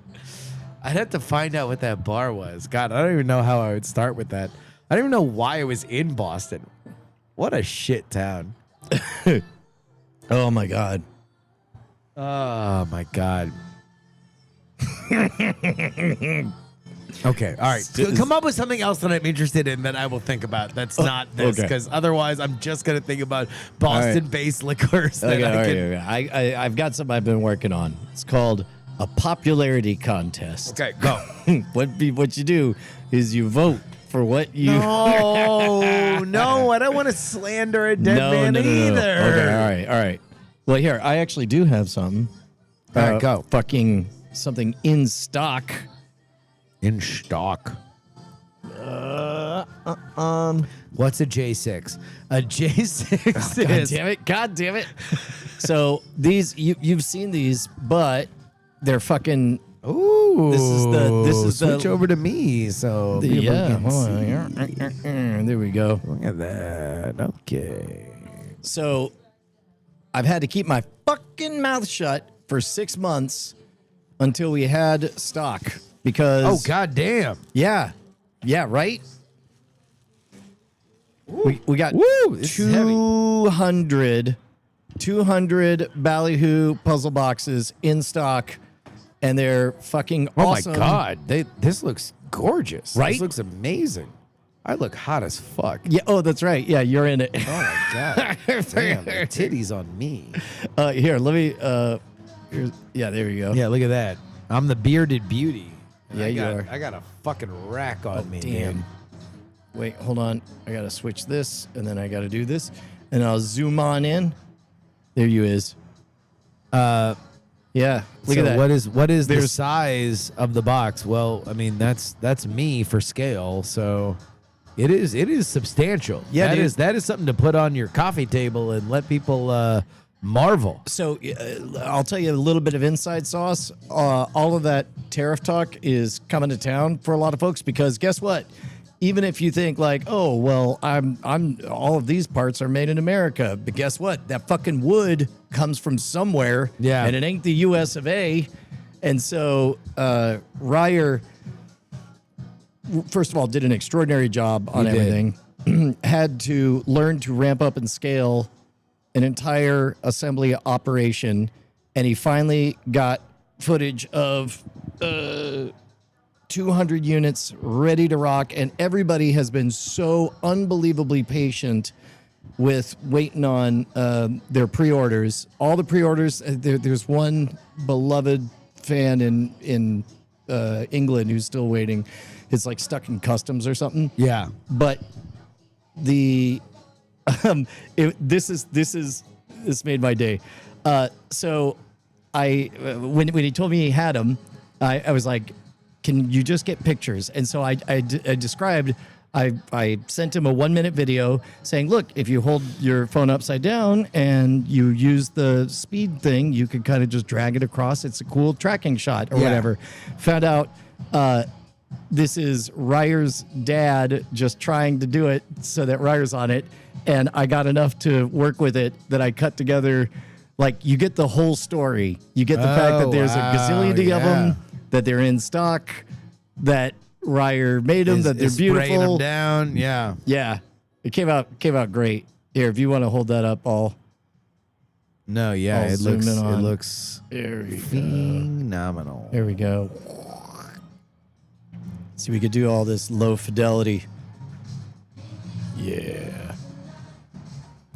I'd have to find out what that bar was. God, I don't even know how I would start with that. I don't even know why it was in Boston. What a shit town. Oh my god. Oh my god. Okay, all right. Come up with something else that I'm interested in that I will think about. That's not this, okay. because otherwise I'm just gonna think about Boston-based liquors. That Okay, I all right, can. all right. I've got something I've been working on. It's called a popularity contest. Okay, go. What you do is you vote for what you. No, I don't want to slander a dead man either. Okay, all right. Well, here I actually do have something. All right, go. Fucking something in stock. In stock. What's a J6? A J6 God is damn it! God damn it! So these you've seen these, but they're fucking. Ooh. This is the switch over to me. So Yeah. people hold can on see. here. There we go. Look at that. Okay. So I've had to keep my fucking mouth shut for 6 months until we had stock because. Oh god damn. Yeah. Yeah, right? We got Woo, this is heavy. 200 Ballyhoo puzzle boxes in stock, and they're fucking Oh awesome. my god. This looks gorgeous. Right? This looks amazing. I look hot as fuck. Yeah, oh, that's right. Yeah, you're in it. Oh my god. Damn, the titties on me. Here, let me yeah, there you go. Yeah, look at that. I'm the bearded beauty. And Yeah, I you got, are. I got a fucking rack on me. Damn. man. Wait, hold on. I gotta switch this, and then I gotta do this, and I'll zoom on in. There you is. Yeah, look at that. What is the There's- size of the box? Well, I mean that's me for scale, so it is substantial. Yeah, dude. that is something to put on your coffee table and let people marvel. So I'll tell you a little bit of inside sauce. All of that tariff talk is coming to town for a lot of folks because guess what? Even if you think like, oh well, I'm all of these parts are made in America, but guess what? That fucking wood comes from somewhere, Yeah. and it ain't the U.S. of A. And so Ryer, first of all, did an extraordinary job on He did. everything. Had to learn to ramp up and scale an entire assembly operation, and he finally got footage of 200 units ready to rock, and everybody has been so unbelievably patient with waiting on their pre-orders. All the pre-orders, there's one beloved fan in England who's still waiting. It's like stuck in customs or something. Yeah. But the this made my day. So I when he told me he had them, I was like, can you just get pictures? And so I described. I sent him a 1-minute video saying, look, if you hold your phone upside down and you use the speed thing, you could kind of just drag it across. It's a cool tracking shot or Yeah. whatever. Found out this is Ryer's dad just trying to do it so that Ryer's on it. And I got enough to work with it that I cut together. Like, you get the whole story. You get the fact that there's a gazillion of yeah. them, that they're in stock, that Ryer made them, that they're Is spraying beautiful. them down. Yeah. Yeah, it came out great. Here, if you want to hold that up, I'll. No, yeah, I'll it zoom looks in on- it looks There we go. phenomenal. There we go. See, we could do all this low fidelity. Yeah.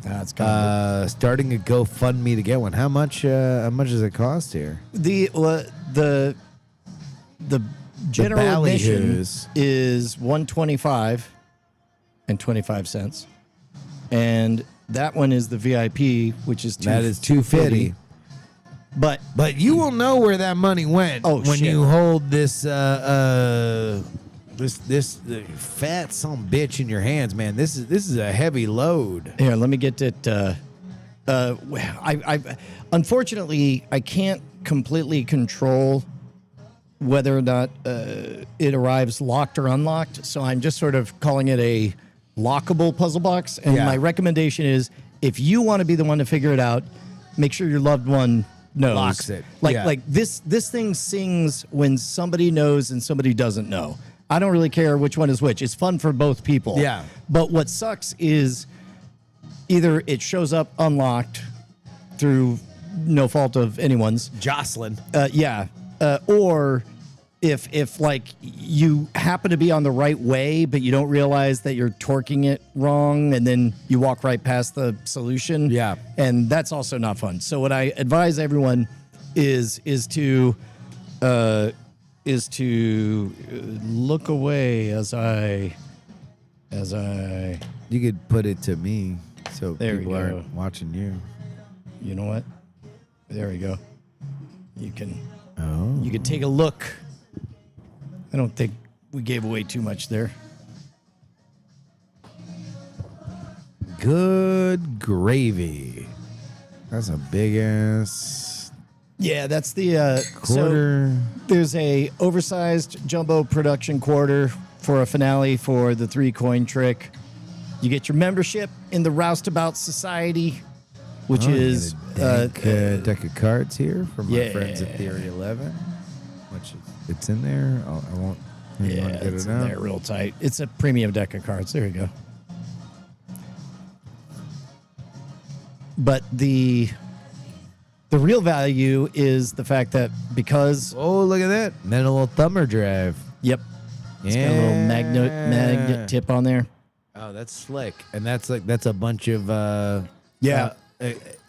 That's kind of Starting a GoFundMe to get one. How much does it cost here? the general admission ballyhoos. is $125.25, and that one is the VIP, which is That is $250. But But you will know where that money went Oh, when shit. you hold this this fat son bitch in your hands, man. This is a heavy load. here, let me get it. I unfortunately I can't completely control whether or not it arrives locked or unlocked, so I'm just sort of calling it a lockable puzzle box. And Yeah. my recommendation is, if you want to be the one to figure it out, make sure your loved one knows. Locks it. Like Yeah. like this thing sings when somebody knows and somebody doesn't know. I don't really care which one is which. It's fun for both people. Yeah. But what sucks is either it shows up unlocked through no fault of anyone's. Jocelyn. Or if like you happen to be on the right way, but you don't realize that you're torquing it wrong, and then you walk right past the solution. Yeah. And that's also not fun. So what I advise everyone is to look away as I. You could put it to me so There we people go. aren't watching you. You know what? There we go. You can Oh. you can take a look. I don't think we gave away too much there. Good gravy. That's a big ass Yeah, that's the quarter. So there's a oversized jumbo production quarter for a finale for the 3-coin trick. You get your membership in the Roustabout Society, which is deck of cards here from my yeah. friends at Theory 11. Which it's in there. I won't. You wanna get it's it in out? there real tight. It's a premium deck of cards. There you go. But the real value is the fact that because Oh, look at that! And then a little thumber drive. yep, it's got a little magnet tip on there. Oh, that's slick. And that's a bunch of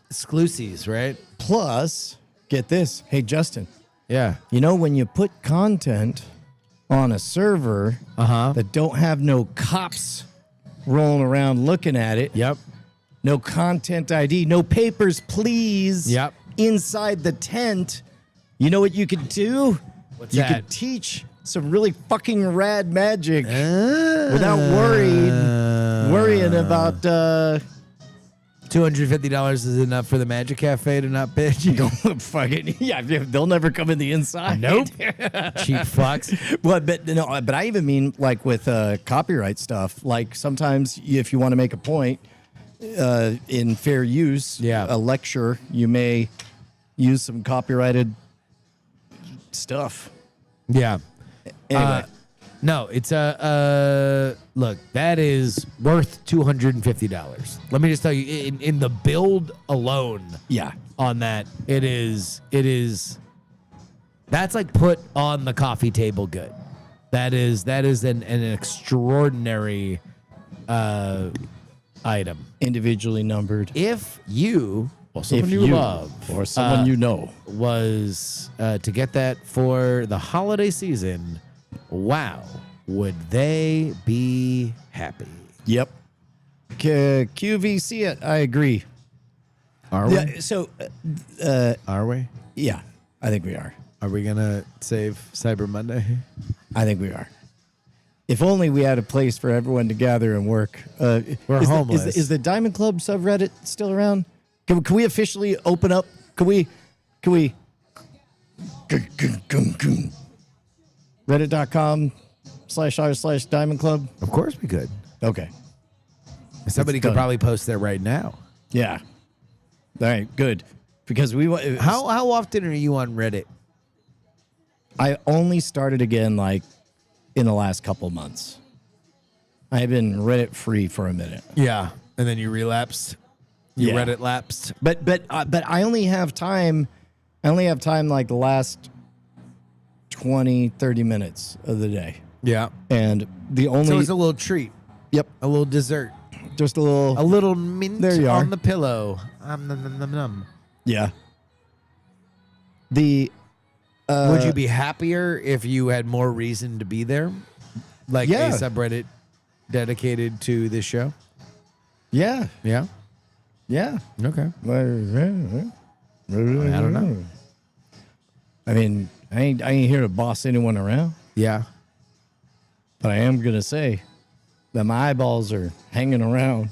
exclusives, right? Plus, get this. Hey, Justin, Yeah. you know when you put content on a server that don't have no cops rolling around looking at it, Yep. no content ID, no papers, please, Yep. inside the tent, you know what you could do? What's you that? could teach some really fucking rad magic without worrying about $250 is enough for the Magic Cafe to not bitch. Fucking yeah, they'll never come in the inside. Nope. Cheap fucks. Well, but I even mean like with copyright stuff. Like sometimes if you want to make a point in fair use, a lecture, you may use some copyrighted stuff. Yeah. Anyway. No, it's look, that is worth $250. Let me just tell you, in the build alone, Yeah. on that, it is that's like put on the coffee table good. That is an extraordinary item. Individually numbered. If you or someone If you love or someone you know. was to get that for the holiday season, wow, would they be happy? Yep. QVC it. I agree. Are we? Yeah, so, Are we? yeah, I think we are. Are we gonna save Cyber Monday? I think we are. If only we had a place for everyone to gather and work. We're homeless. Is the Diamond Club subreddit still around? Can we officially open up? Can we? Reddit.com/r/Diamond Club. Of course we could. Okay. Somebody It's could done. probably post there right now. Yeah. All right. Good. Because we want. How often are you on Reddit? I only started again like in the last couple months. I've been Reddit free for a minute. Yeah, and then you relapsed. You Yeah. Reddit lapsed. But I only have time. I only have time like the last 20, 30 minutes of the day. Yeah. And the only So it's a little treat, yep, a little dessert, just a little a little mint There you are. on the pillow. Num, num, num, num. yeah. The Would you be happier if you had more reason to be there? Like Yeah. a subreddit dedicated to this show? yeah, Yeah. yeah. Okay. I don't know. I mean, I ain't here to boss anyone around, Yeah. but I am gonna say that my eyeballs are hanging around.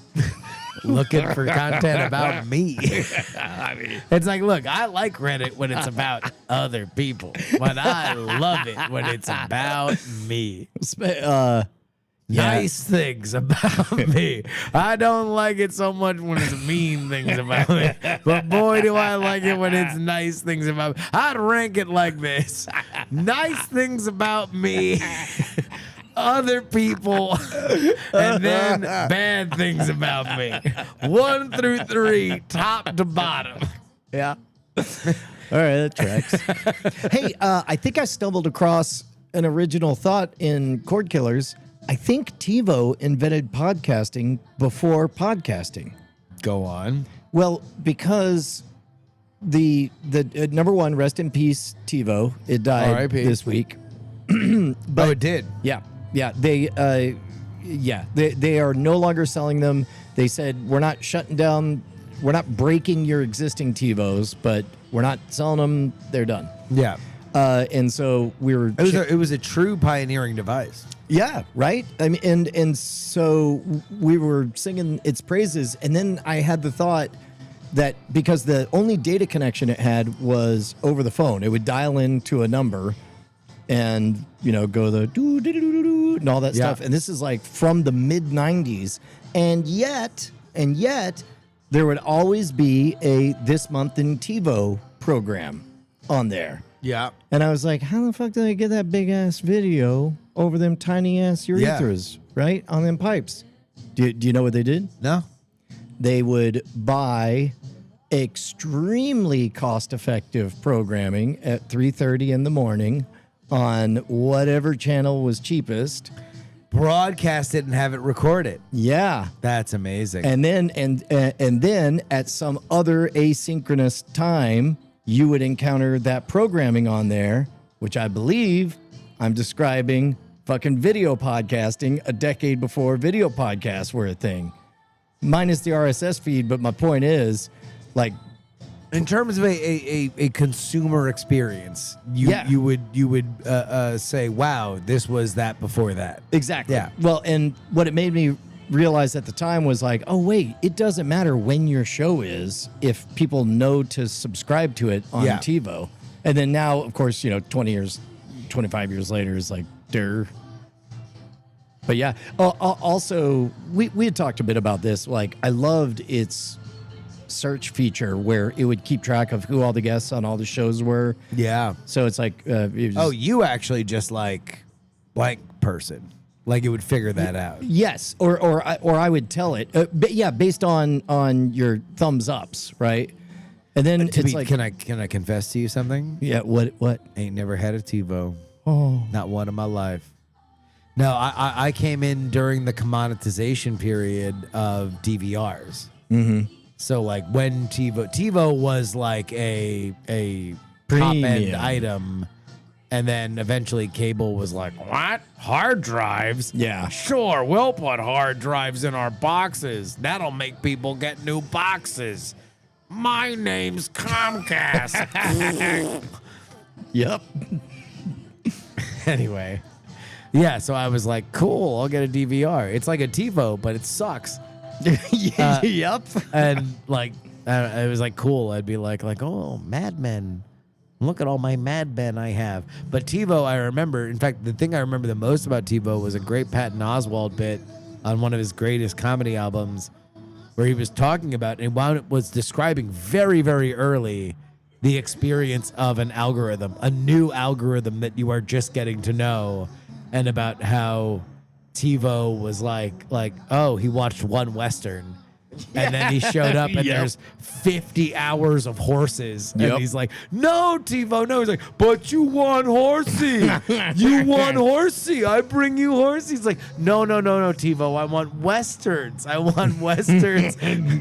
Looking for content about me. It's like, look, I like Reddit when it's about other people, but I love it when it's about me. Yeah. Nice things about me. I don't like it so much when it's mean things about me, but boy, do I like it when it's nice things about me. I'd rank it like this: nice things about me, other people, and then bad things about me. 1 through 3, top to bottom. Yeah. All right, that tracks. Hey, I think I stumbled across an original thought in Cord Killers. I think TiVo invented podcasting before podcasting. Go on. Well, because the number one, rest in peace, TiVo. It died R.I.P. this week. But it did. Yeah, they are no longer selling them. They said we're not shutting down, we're not breaking your existing TiVos, but we're not selling them. They're done. Yeah. And so we were. It was a true pioneering device. Yeah, right. I mean, and so we were singing its praises, and then I had the thought that because the only data connection it had was over the phone, it would dial into a number, and go the doo doo doo doo doo and all that Yeah. stuff. And this is like from the mid '90s, and yet there would always be a This Month in TiVo program on there. Yeah. And I was like, how the fuck did I get that big ass video over them tiny ass urethras, right? On them pipes. Do you know what they did? No. They would buy extremely cost effective programming at 3:30 in the morning on whatever channel was cheapest. Broadcast it and have it recorded. Yeah. That's amazing. And then and then at some other asynchronous time, you would encounter that programming on there, which I believe I'm describing fucking video podcasting a decade before video podcasts were a thing. Minus the RSS feed, but my point is, like, in terms of a consumer experience, you would say, wow, this was that before that. exactly. Yeah. Well, and what it made me realized at the time was like, oh wait, it doesn't matter when your show is if people know to subscribe to it on Yeah. TiVo. And then now, of course, 25 years later is like, duh. But yeah, also we had talked a bit about this. Like, I loved its search feature where it would keep track of who all the guests on all the shows were. Yeah. So it's like, it was Oh, you actually just like blank person. Like it would figure that out. yes, or I would tell it. But yeah, based on your thumbs ups, right? And then it's like, can I confess to you something? yeah, what? Ain't never had a TiVo. Oh, Not one in my life. No, I came in during the commoditization period of DVRs. Mm-hmm. So like when TiVo was like a top end Premium. item, and then eventually cable was like, what? Hard drives? Yeah. Sure, we'll put hard drives in our boxes. That'll make people get new boxes. My name's Comcast. yep. Anyway. Yeah, so I was like, cool, I'll get a DVR. It's like a TiVo, but it sucks. Yep. And like, it was like cool. I'd be like, oh, Mad Men. Look at all my Mad Men I have. But TiVo, I remember. In fact, the thing I remember the most about TiVo was a great Patton Oswalt bit on one of his greatest comedy albums, where he was talking about and was describing very, very early the experience of an algorithm, a new algorithm that you are just getting to know, and about how TiVo was like, oh, he watched one Western. And then he showed up and Yep. there's 50 hours of horses. And Yep. he's like, no, TiVo, no. He's like, but you want horsey. You want horsey. I bring you horsey. He's like, no, TiVo. I want Westerns. I want Westerns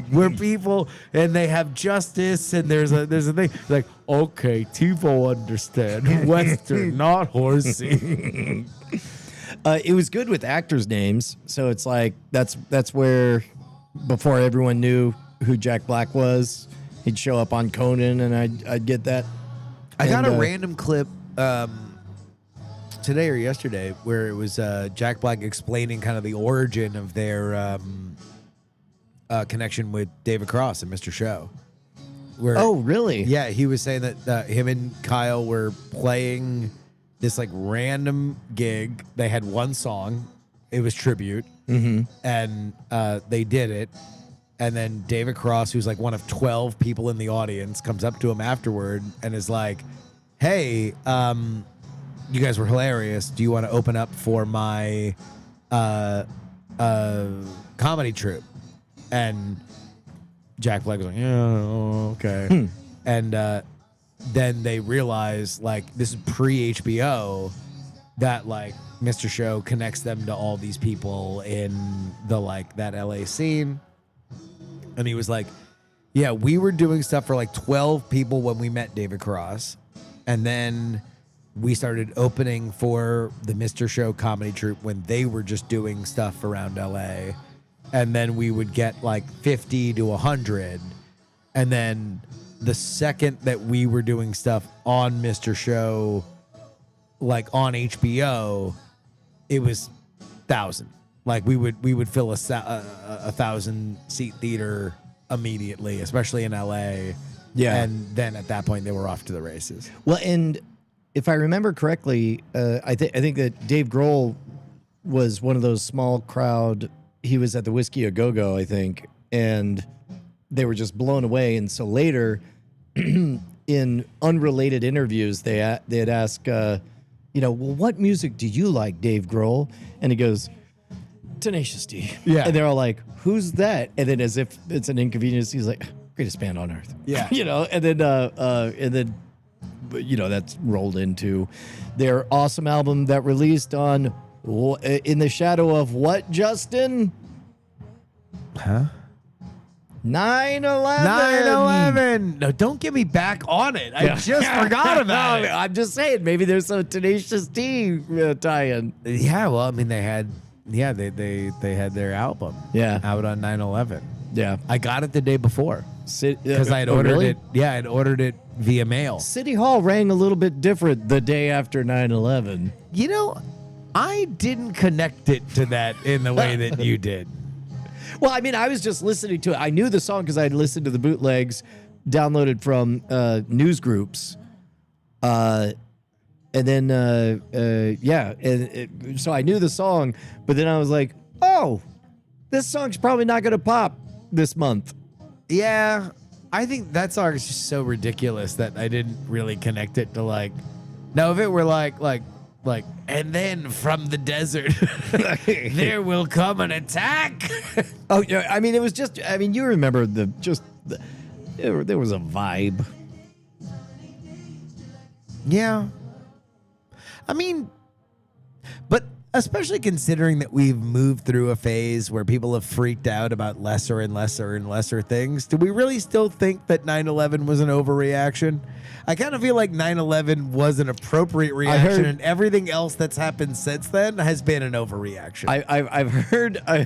where people, and they have justice and there's a thing. Like, okay, TiVo understand. Western, not horsey. It was good with actors' names, so it's like that's where before everyone knew who Jack Black was, he'd show up on Conan, and I'd get that. I got a And, random clip today or yesterday where it was Jack Black explaining kind of the origin of their connection with David Cross and Mr. Show. Where, Oh, really? yeah, he was saying that him and Kyle were playing this like random gig. They had one song. It was tribute. Mm-hmm. And they did it. And then David Cross, who's like one of 12 people in the audience, comes up to him afterward and is like, hey, you guys were hilarious. Do you want to open up for my comedy troupe? And Jack Black was like, yeah, okay. And then they realize, like, this is pre-HBO, that, like, Mr. Show connects them to all these people in the, like, that LA scene. And he was like, yeah, we were doing stuff for, like, 12 people when we met David Cross. And then we started opening for the Mr. Show comedy troupe when they were just doing stuff around LA. And then we would get, like, 50 to 100. And then the second that we were doing stuff on Mr. Show, like on HBO, it was 1,000. Like we would fill a 1,000-seat theater immediately, especially in LA. Yeah. And then at that point, they were off to the races. Well, and if I remember correctly, I think that Dave Grohl was one of those small crowd. He was at the Whiskey A Go Go, I think, and they were just blown away. And so later, in unrelated interviews, they'd ask, well, what music do you like, Dave Grohl? And he goes, Tenacious D. Yeah. And they're all like, who's that? And then as if it's an inconvenience, he's like, greatest band on earth. Yeah. And then that's rolled into their awesome album that released on In the Shadow of what, Justin? Huh? 9/11. 9/11. No, don't get me back on it. I just forgot about it. I'm just saying, maybe there's some Tenacious D tie-in. Yeah, well, I mean, they had their album. Yeah. Out on 9/11. Yeah. I got it the day before because I had ordered really? it. Yeah, I'd ordered it via mail. City Hall rang a little bit different the day after 9/11. You know, I didn't connect it to that in the way that you did. Well, I mean, I was just listening to it. I knew the song because I had listened to the bootlegs downloaded from news groups. And then, so I knew the song, but then I was like, oh, this song's probably not going to pop this month. Yeah, I think that song is just so ridiculous that I didn't really connect it to like. Now, if it were like, and then from the desert, there will come an attack. Oh, yeah. I mean, it was just, I mean, you remember there was a vibe. Yeah. I mean, but especially considering that we've moved through a phase where people have freaked out about lesser and lesser and lesser things, do we really still think that 9/11 was an overreaction? I kind of feel like 9/11 was an appropriate reaction, and everything else that's happened since then has been an overreaction. I've heard I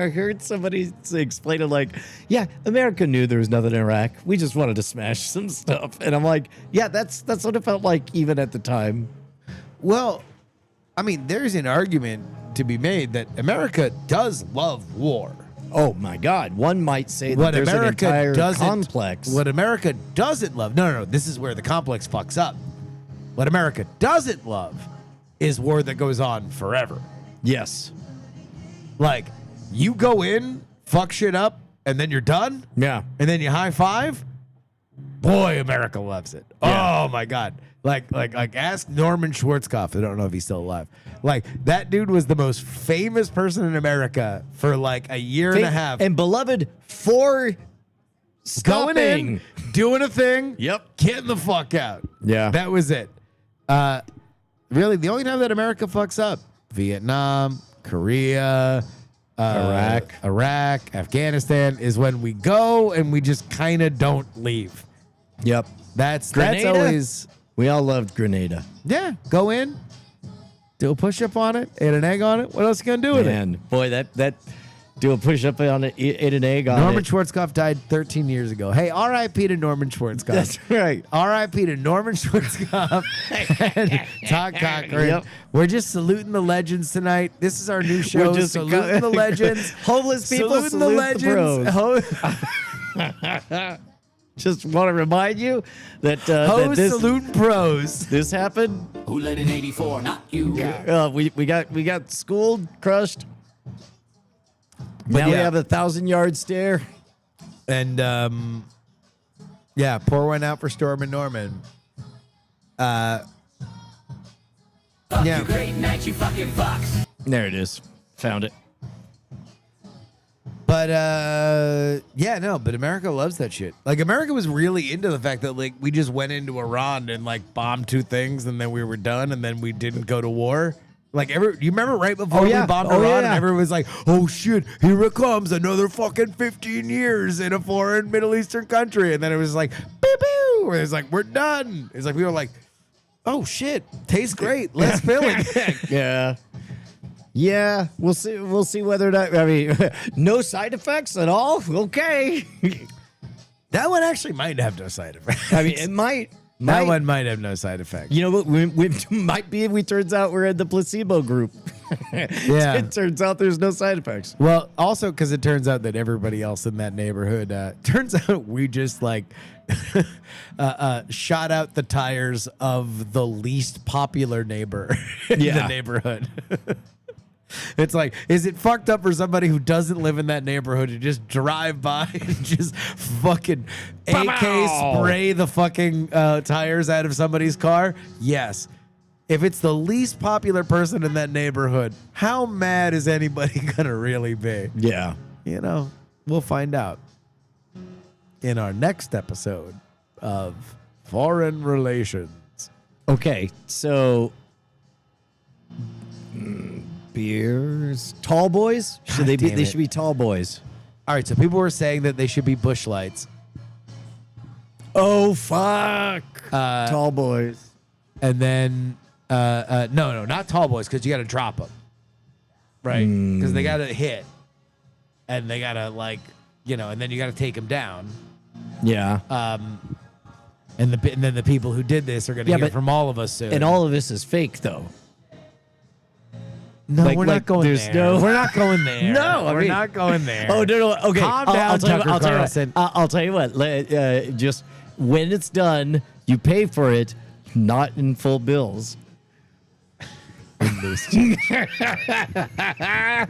heard somebody explain it like, yeah, America knew there was nothing in Iraq. We just wanted to smash some stuff, and I'm like, yeah, that's what it felt like even at the time. Well, I mean, there's an argument to be made that America does love war. Oh my God! One might say that there's an entire complex. What America doesn't love, no, this is where the complex fucks up. What America doesn't love is war that goes on forever. Yes. Like, you go in, fuck shit up, and then you're done? Yeah. And then you high five? Boy, America loves it. Yeah. Oh my God. Like ask Norman Schwarzkopf. I don't know if he's still alive. Like, that dude was the most famous person in America for like a year and a half. And beloved for Going in, doing a thing. Yep. Getting the fuck out. Yeah. That was it. Really, the only time that America fucks up, Vietnam, Korea, Iraq, Afghanistan, is when we go and we just kind of don't leave. Yep. That's Grenada? always, We all loved Grenada. yeah, go in, do a push-up on it, add an egg on it. What else you going to do with it? Man, boy, that do a push-up on it, eat an egg on Norman it. Schwarzkopf died 13 years ago. Hey, R.I.P. to Norman Schwarzkopf. That's right. R.I.P. to Norman Schwarzkopf and Todd Cochran. Yep. We're just saluting the legends tonight. This is our new show. We're just saluting the legends. Homeless people Saluting salute the legends. Just want to remind you that, that Hoes this, saluting pros. this happened. Who led in 84? Not you. We got schooled, crushed. Now we yeah. have 1,000-yard stare. And yeah, pour one out for Storm and Norman. Fuck Yeah. you, great night, you fucking fox. There it is. Found it. But yeah, no, but America loves that shit. Like, America was really into the fact that like we just went into Iran and like bombed 2 things and then we were done and then we didn't go to war. Like, you remember right before we bombed Iran and everyone was like, oh shit, here it comes, another fucking 15 years in a foreign Middle Eastern country. And then it was like, boo boo. It was like, we're done. It's like, we were like, oh shit, tastes great. Let's fill it. Yeah. Yeah, we'll see. We'll see whether or not. I mean, no side effects at all. Okay. That one actually might have no side effects. I mean, it might. That one might have no side effects. You know what? We might be if we turns out we're in the placebo group. Yeah. It turns out there's no side effects. Well, also because it turns out that everybody else in that neighborhood, turns out we just like shot out the tires of the least popular neighbor in the neighborhood. It's like, is it fucked up for somebody who doesn't live in that neighborhood to just drive by and just fucking AK spray the fucking tires out of somebody's car? Yes. If it's the least popular person in that neighborhood, how mad is anybody gonna really be? Yeah. You know, we'll find out in our next episode of Foreign Relations. Okay, so beers, tall boys. Should they be? damn They it. should be tall boys. All right, so people were saying that they should be bush lights. Oh fuck! Tall boys. And then, no, not tall boys, because you got to drop them, right? Because they got to hit, and they got to like, you know, and then you got to take them down. Yeah. And then the people who did this are going to hear but- from all of us soon. And all of this is fake, though. No, Like- we're like not going there's there. no- We're not going there. No, I we're mean- not going there. Oh no! Okay, Calm down, tell you Tucker what, Carlson. I'll tell you what. Just when it's done, you pay for it, not in full bills. All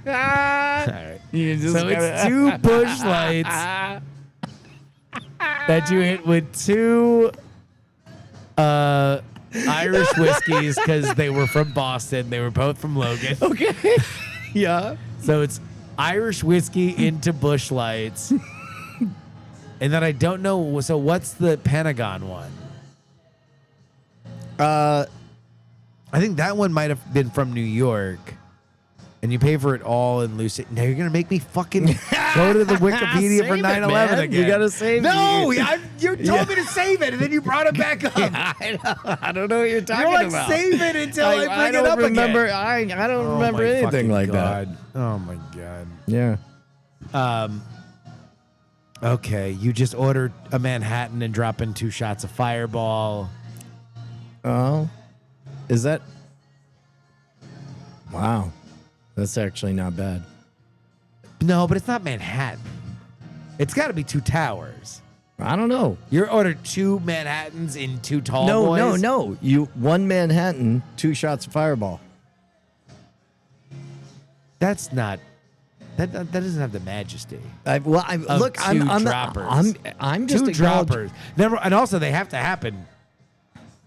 right. You just So it's 2 Bush Lights that you hit with 2 Irish whiskeys because they were from Boston. They were both from Logan. Okay. Yeah. So it's Irish whiskey into Bush Lights. And then I don't know. So what's the Pentagon one? I think that one might have been from New York. And you pay for it all in Lucid. Now you're going to make me fucking go to the Wikipedia for Save it, 9/11 man. again. You gotta save No, it. you told me to save it, and then you brought it back up. I don't know what you're talking You're like, about. save it until I bring don't it up remember, again. I don't Oh remember my anything fucking like God. Oh my God. that. Yeah. Okay, you just ordered a Manhattan and drop in 2 shots of Fireball. Oh, is that? Wow, that's actually not bad. No, but it's not Manhattan. It's got to be 2 towers. I don't know. You ordered 2 Manhattans in 2 tall No, boys? no. You 1 Manhattan, 2 shots of Fireball. That's not. That doesn't have the majesty. Look, two droppers. I'm just 2 acknowledging- droppers. Never, and also they have to happen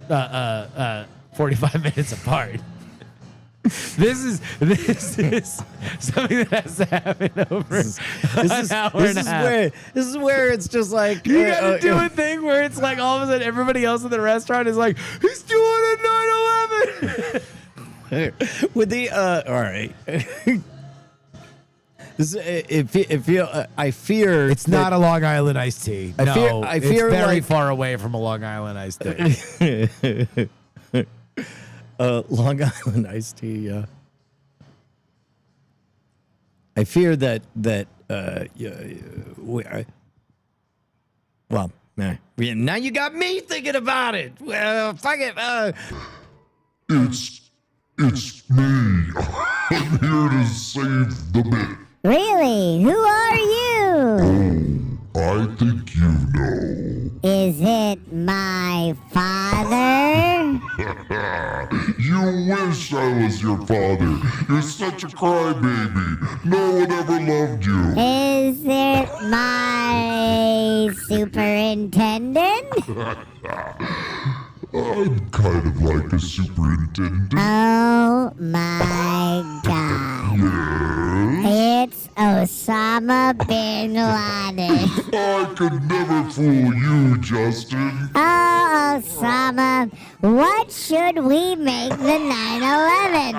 45 minutes apart. This is something that has to happen over an hour and a half. This is where it's just like You gotta do a thing where it's like all of a sudden everybody else in the restaurant is like, he's doing a 9/11. with the all right. This I fear It's not a Long Island iced tea. I fear it's very like- far away from a Long Island iced tea. Long Island iced tea. Yeah. I fear that well, now you got me thinking about it. Well, fuck it. It's me. I'm here to save the bit. Really? Who are you? I think you know. Is it my father? You wish I was your father. You're such a crybaby. No one ever loved you. Is it my superintendent? I'm kind of like a superintendent. Oh my god. It's Osama bin Laden. I could never fool you, Justin. Oh, Osama, what should we make the 9/11?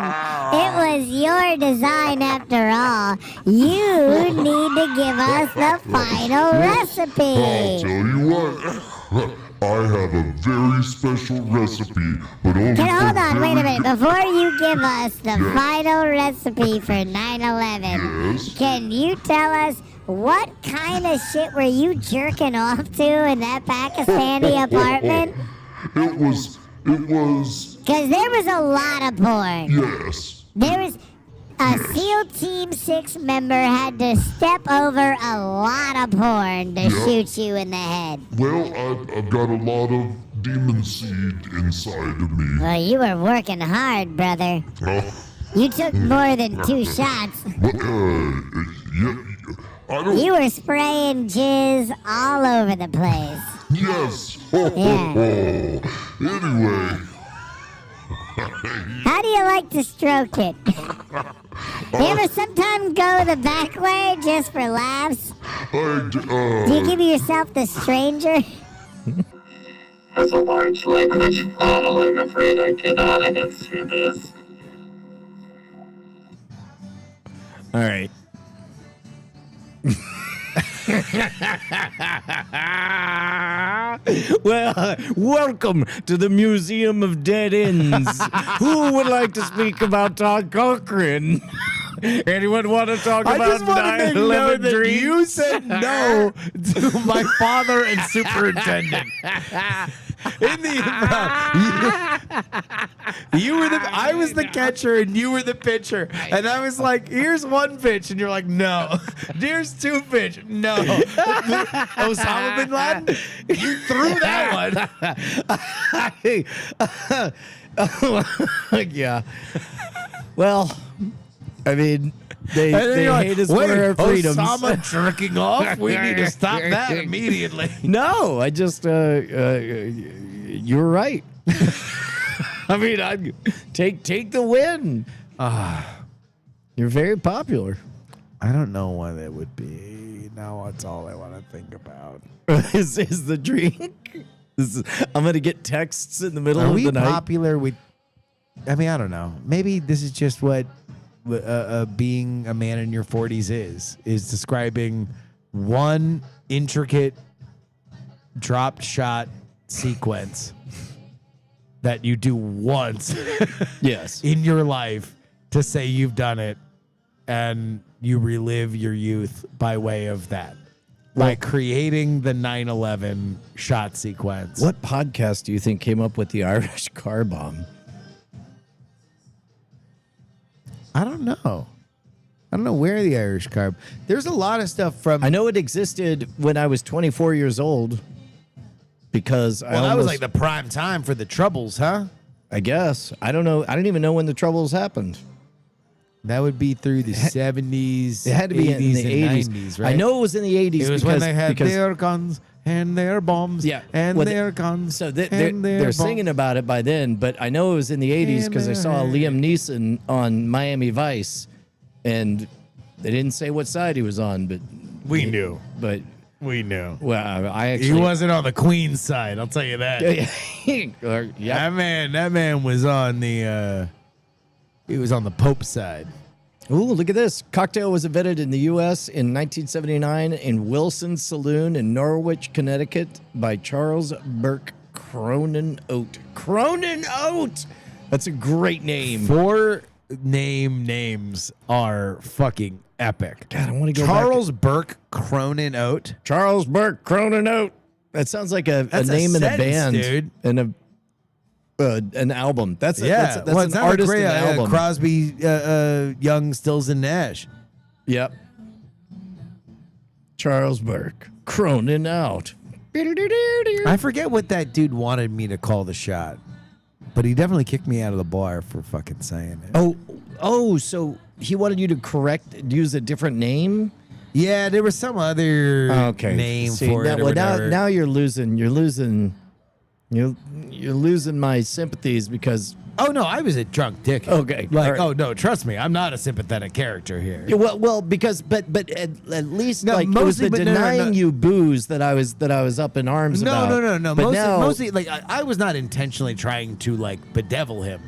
It was your design after all. You need to give us the final I'll recipe. tell you what. I have a very special recipe, but only Can for hold on, wait a very minute. good- Before you give us the final recipe for 9/11, Yes? can you tell us what kind of shit were you jerking off to in that Pakistani apartment? It was, Because there was a lot of porn. yes. There was a SEAL Team 6 member had to step over a lot of porn to shoot you in the head. Well, I've got a lot of demon seed inside of me. Well, you were working hard, brother. You took more than 2 shots. But, yeah, I don't. You were spraying jizz all over the place. Yes. Yeah. Anyway, How do you like to stroke it? You ever sometimes go the back way just for laughs? Do you give yourself the stranger? As a large language model, I'm afraid I cannot answer this. All right. Well, welcome to the Museum of Dead Ends. Who would like to speak about Todd Cochran? Anyone want to talk I about just wanted to know 9/11 that dreams? you said no to my father and superintendent. In the improv, you were I was the catcher and you were the pitcher, and I was like, "Here's one pitch," and you're like, "No." "Here's two pitch." "No." Osama bin Laden, you threw that one. Yeah. Well, I mean, they And then you're like, hate us "Wait, for our freedoms. Osama jerking off? We need to stop that immediately." No, I just you're right. I mean, I take the win. You're very popular. I don't know what it would be. Now that's all I want to think about. is the drink? I'm gonna get texts in the middle Are of we the night. popular with? I mean, I don't know. Maybe this is just what being a man in your 40s is describing one intricate drop shot sequence that you do once Yes. in your life to say you've done it, and you relive your youth by way of that. By creating the 9/11 shot sequence. What podcast do you think came up with the Irish car bomb? I don't know. I don't know where the Irish carb. There's a lot of stuff from. I know it existed when I was 24 years old because Well, that was like the prime time for the Troubles, huh? I guess. I don't know. I don't even know when the Troubles happened. That would be through the 70s. It had to be in the 80s, 80s. right? I know it was in the 80s. It was when they had their guns and their bombs. Yeah, and well, their guns. So and they're their singing about it by then, but I know it was in the 80s because I saw Liam Neeson on Miami Vice, and they didn't say what side he was on, but We knew. But We knew. well, I actually He wasn't on the Queen's side, I'll tell you that. yeah. That man was on the he was on the Pope's side. Ooh, look at this. Cocktail was invented in the U.S. in 1979 in Wilson's Saloon in Norwich, Connecticut by Charles Burke Cronin Oat. Cronin Oat! That's a great name. 4 names are fucking epic. God, I want to go Charles Burke Cronin Oat. Charles Burke Cronin Oat. That sounds like a That's a name in a sentence, band. dude. And an album. That's Yeah, that's it's an not artist great, and album. Crosby, Young, Stills, and Nash. Yep. Charles Burke Cronin Out. I forget what that dude wanted me to call the shot, but he definitely kicked me out of the bar for fucking saying it. Oh, so he wanted you to use a different name? Yeah, there was some other name for it. Or whatever. Now you're losing my sympathies because Oh no, I was a drunk dick. Okay, like all right. oh no, trust me, I'm not a sympathetic character here. yeah, well because but at least No, like it was mostly, the but no, denying you booze that I was up in arms about. No. But Mostly, like I was not intentionally trying to like bedevil him.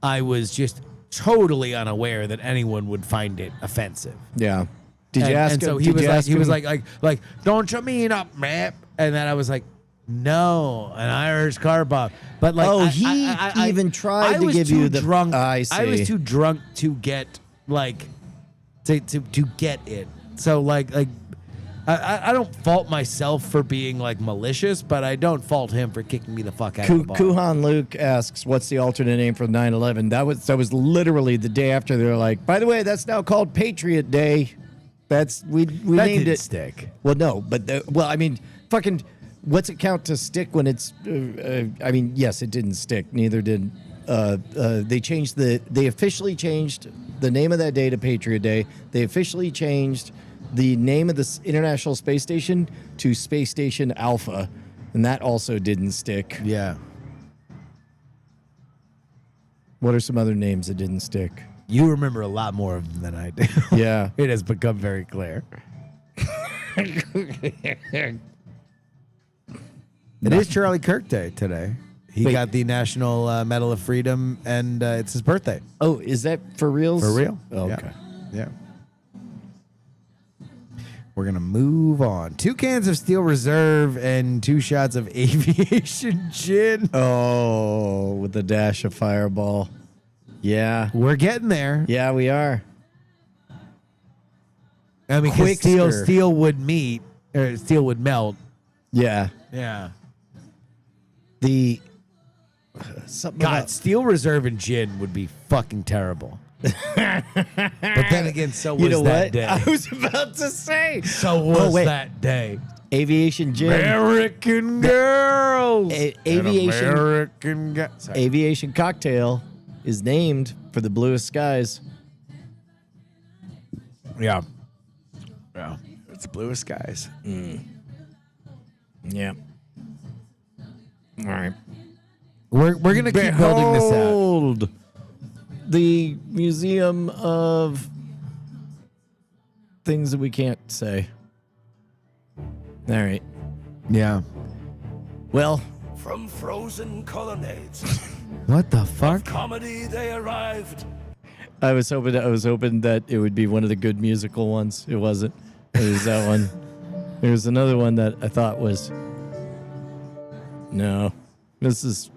I was just totally unaware that anyone would find it offensive. Yeah. Did you ask and him? so he was like, don't you mean up, man? And then I was like, no, an Irish car bomb. But like, he even tried to give you the drunk. I see. I was too drunk to get like to get it. So like I don't fault myself for being like malicious, but I don't fault him for kicking me the fuck out of the bar. Kuhan Luke asks, "What's the alternate name for 9/11?" That was literally the day after. They're like, "By the way, that's now called Patriot Day." That's we That named didn't it. stick. Well, no, but I mean, fucking, what's it count to stick when it's? I mean, yes, it didn't stick. Neither did. They officially changed the name of that day to Patriot Day. They officially changed the name of the International Space Station to Space Station Alpha, and that also didn't stick. Yeah. What are some other names that didn't stick? You remember a lot more of them than I do. Yeah. It has become very clear. It is Charlie Kirk Day today. He Wait. got the National Medal of Freedom, and it's his birthday. Oh, is that for reals? For real? Oh, okay. Yeah. We're going to move on. 2 cans of Steel Reserve and 2 shots of Aviation Gin. Oh, with a dash of Fireball. Yeah. We're getting there. Yeah, we are. I mean, Quick because stir. steel would melt. Yeah. Yeah. The something God, about- Steel Reserve and gin would be fucking terrible. But then again, so was you know that what? day. I was about to say. So was wait. that day. Aviation gin. American girls. Aviation. American girls. Aviation cocktail is named for the bluest skies. Yeah. Yeah. It's the bluest skies. Yeah. All right. We're gonna keep building this out. Behold the Museum of Things that we can't say. All right. Yeah. Well, From frozen colonnades, What the fuck? comedy they arrived. I was hoping that it would be one of the good musical ones. It wasn't. It was that one. There was another one that I thought was. No, this is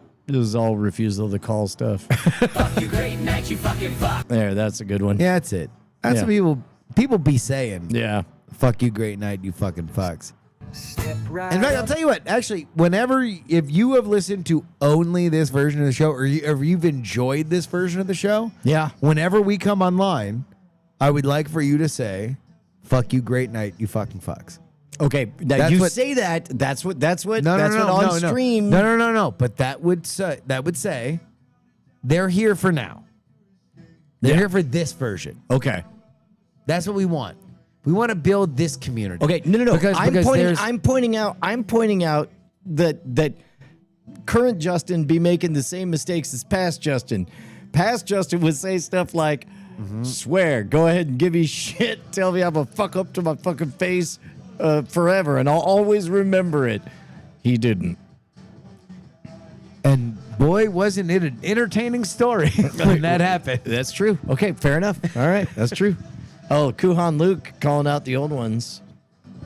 all refusal to call stuff. Fuck you, great night, you fucking fuck. There, that's a good one. Yeah, that's it. That's Yeah. what people be saying. Yeah. Fuck you, great night, you fucking fucks. In fact, I'll tell you what. Actually, if you have listened to only this version of the show, or you've enjoyed this version of the show, Yeah. whenever we come online, I would like for you to say, "Fuck you, great night, you fucking fucks." Okay. Now That's you what- say that. That's what No, on stream. No. But that would say they're here for now. They're here for this version. Okay. That's what we want. We want to build this community. Okay. No. Because there's- I'm pointing out that current Justin be making the same mistakes as past Justin. Past Justin would say stuff like, "Swear, go ahead and give me shit. Tell me I'm a fuck up to my fucking face forever, and I'll always remember it." He didn't. And boy, wasn't it an entertaining story when that happened. That's true. Okay, fair enough. All right, that's true. Oh, Kuhan Luke calling out the old ones.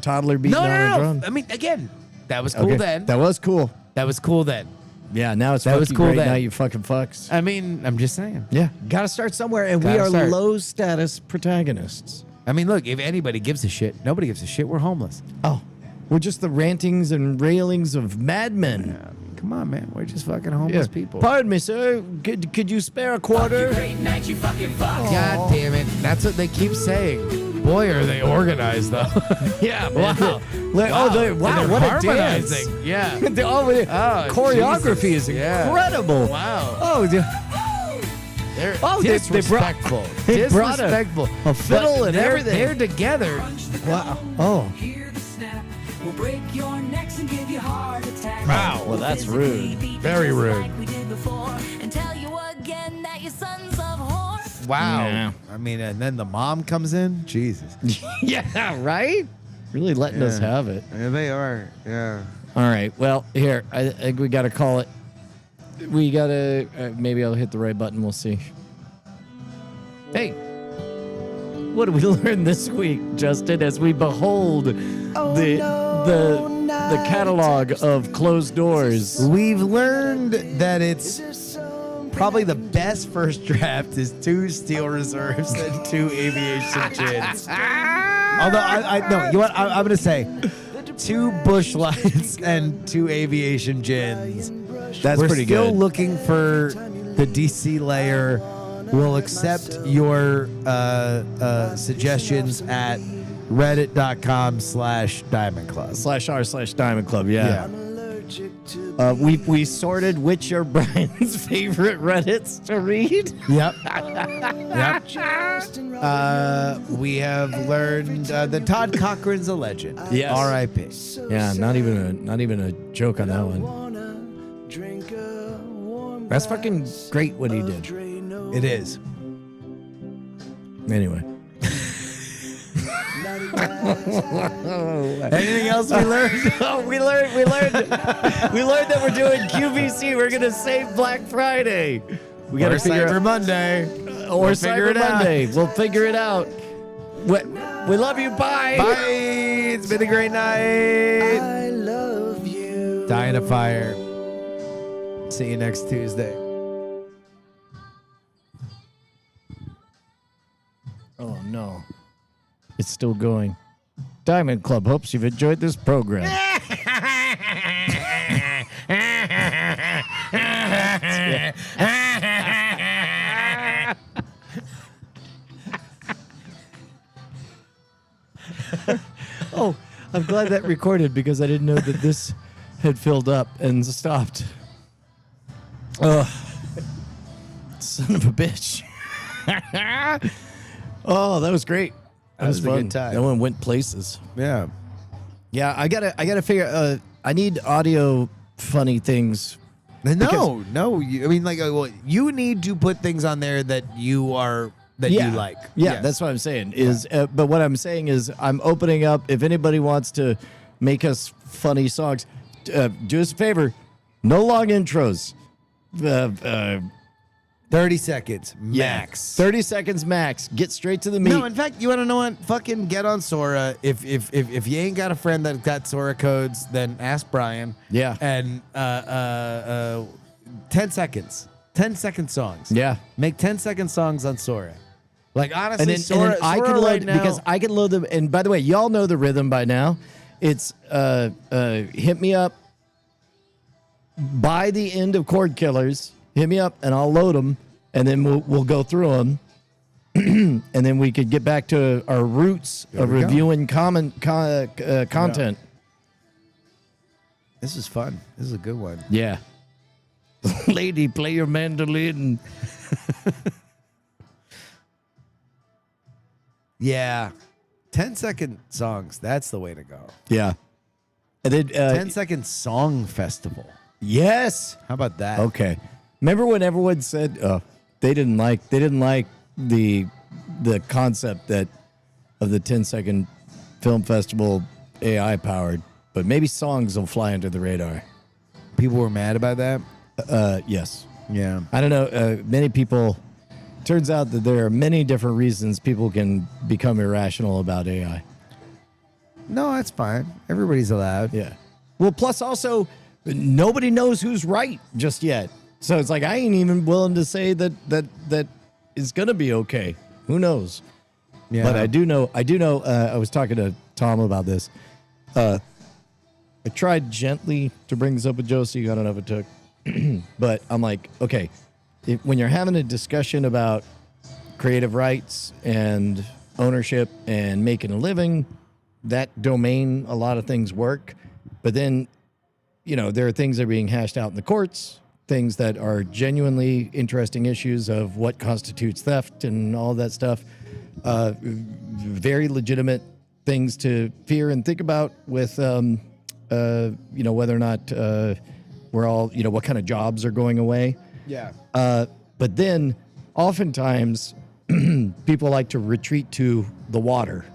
Toddler beating on a No. drum. I mean, again, that was cool Okay, then. that was cool. That was cool then. Yeah, now it's That fuck was you cool great then. now, you fucking fucks. I mean, I'm just saying. Yeah, gotta start somewhere, and we Gotta are start. low status protagonists. I mean, look, if anybody gives a shit, nobody gives a shit. We're homeless. Oh, we're just the rantings and railings of madmen. Come on, man. We're just fucking homeless people. Pardon me, sir. Could you spare a quarter? Great night, you fucking fuck. God damn it. That's what they keep saying. Boy, are they organized, though. Yeah, Wow. wow. They're What a dance. harmonizing. Yeah. Choreography Jesus. is Yeah. incredible. Wow. Oh, They're they disrespectful. they brought a- Disrespectful. a fiddle But and they're- everything. They're together. wow. Oh, Hear the snap, we'll break your necks and give you heart attacks. Wow. Well, that's rude. Very rude. Like we did before, and tell you again that your sons of whore. Wow. Yeah. I mean, and then the mom comes in. Jesus. yeah, right? Really letting us Yeah. have it. Yeah, they are. Yeah. All right. Well, here, I think we got to call it. We got to, maybe I'll hit the right button. We'll see. Hey, what did we learn this week, Justin, as we behold the catalog of closed doors? We've learned that it's probably the best first draft is 2 Steel Reserves and 2 Aviation Gins. Although no, you know what? I'm gonna say 2 Bush Lights and 2 Aviation Gins. That's We're pretty still good. looking for the DC layer. We'll accept your suggestions at reddit.com/Diamond Club. /r/Diamond Club, yeah. We sorted which are Brian's favorite Reddits to read. Yep. We have learned that Todd Cochran's a legend. Yes. R.I.P. Yeah, not even a joke on that one. That's fucking great what he did. It is. Anyway. Anything else we learned? Oh, we learned that we're doing QVC. We're gonna save Black Friday. We gotta Or figure Cyber out, Monday. or We'll figure Cyber it out. Monday. We'll figure it out. We love you. Bye. Bye. It's been a great night. I love you. Dying of fire. See you next Tuesday. Oh no, it's still going. Diamond Club hopes you've enjoyed this program. Oh, I'm glad that recorded because I didn't know that this had filled up and stopped. Ugh. Son of a bitch. Oh, that was great. That was a fun. good time. That one went places. Yeah. Yeah, I gotta figure. I need audio funny things. No. I mean, like, well, you need to put things on there that you like. Yeah, Yes. that's what I'm saying. But what I'm saying is, I'm opening up. If anybody wants to make us funny songs, do us a favor. No long intros. 30 seconds Yeah, max. 30 seconds max. Get straight to the meat. No, in fact, you want to know what? Fucking get on Sora. If you ain't got a friend that got Sora codes, then ask Brian. Yeah. And 10 seconds. 10-second songs. Yeah. Make 10-second songs on Sora. Like, honestly, And then, Sora, I Sora can load right now, because I can load them. And by the way, y'all know the rhythm by now. It's hit me up by the end of Chord Killers. Hit me up and I'll load them, and then we'll go through them, and then we could get back to our roots of we go. reviewing content. This is fun. This is a good one. Yeah. Lady, play your mandolin. Yeah. 10-second songs. That's the way to go. Yeah. And then 10-second song festival. yes. How about that? Okay. Remember when everyone said they didn't like the concept that of the 10-second film festival AI powered, but maybe songs will fly under the radar. People were mad about that? Yes. Yeah. I don't know. Many people. Turns out that there are many different reasons people can become irrational about AI. No, that's fine. Everybody's allowed. Yeah. Well, plus also, nobody knows who's right just yet. So it's like I ain't even willing to say that it's gonna be okay. Who knows? Yeah. But I do know. I was talking to Tom about this. I tried gently to bring this up with Josie. I don't know if it took, but I'm like, okay, when you're having a discussion about creative rights and ownership and making a living, that domain, a lot of things work. But then, there are things that are being hashed out in the courts, things that are genuinely interesting issues of what constitutes theft and all that stuff. Very legitimate things to fear and think about with, whether or not we're all, what kind of jobs are going away. Yeah. But then oftentimes people like to retreat to the water.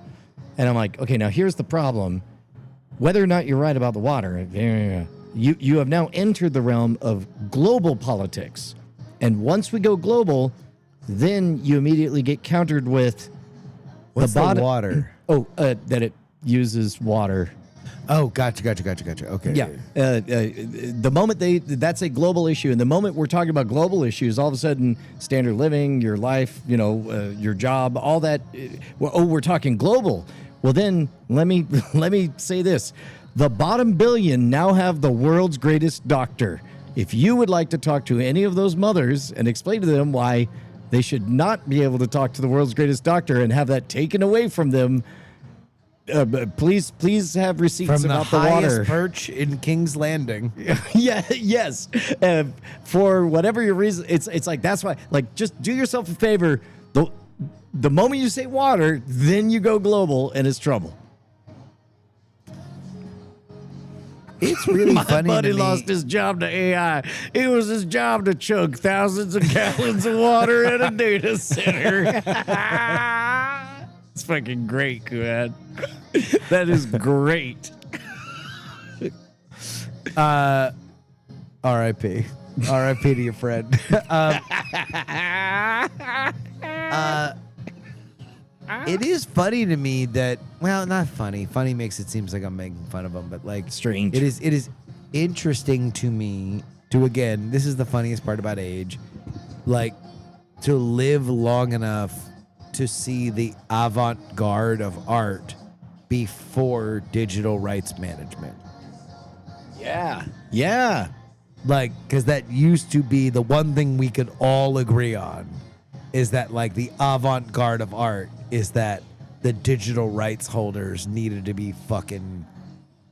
And I'm like, okay, now here's the problem. Whether or not you're right about the water, you have now entered the realm of global politics. And once we go global, then you immediately get countered with What's the water? That it uses water. Oh, gotcha. Okay. Yeah. The moment that's a global issue. And the moment we're talking about global issues, all of a sudden, standard of living, your life, your job, all that. We're talking global. Well, then let me say this. The bottom billion now have the world's greatest doctor. If you would like to talk to any of those mothers and explain to them why they should not be able to talk to the world's greatest doctor and have that taken away from them, please have receipts From the about the highest water. perch in King's Landing. Yeah, yes. For whatever your reason, it's like that's why. Like, just do yourself a favor. The moment you say water, then you go global, and it's trouble. It's really My funny buddy to me. lost his job to AI. It was his job to chug thousands of gallons of water at a data center. It's fucking great, Kuad. That is great. R.I.P. R.I.P. to your friend. It is funny to me that, well, not funny. Funny makes it seems like I'm making fun of him, but like Strange. It is interesting to me to, again, this is the funniest part about age, like to live long enough to see the avant-garde of art before digital rights management. Yeah. Like, because that used to be the one thing we could all agree on is that, like, the avant-garde of art is that the digital rights holders needed to be fucking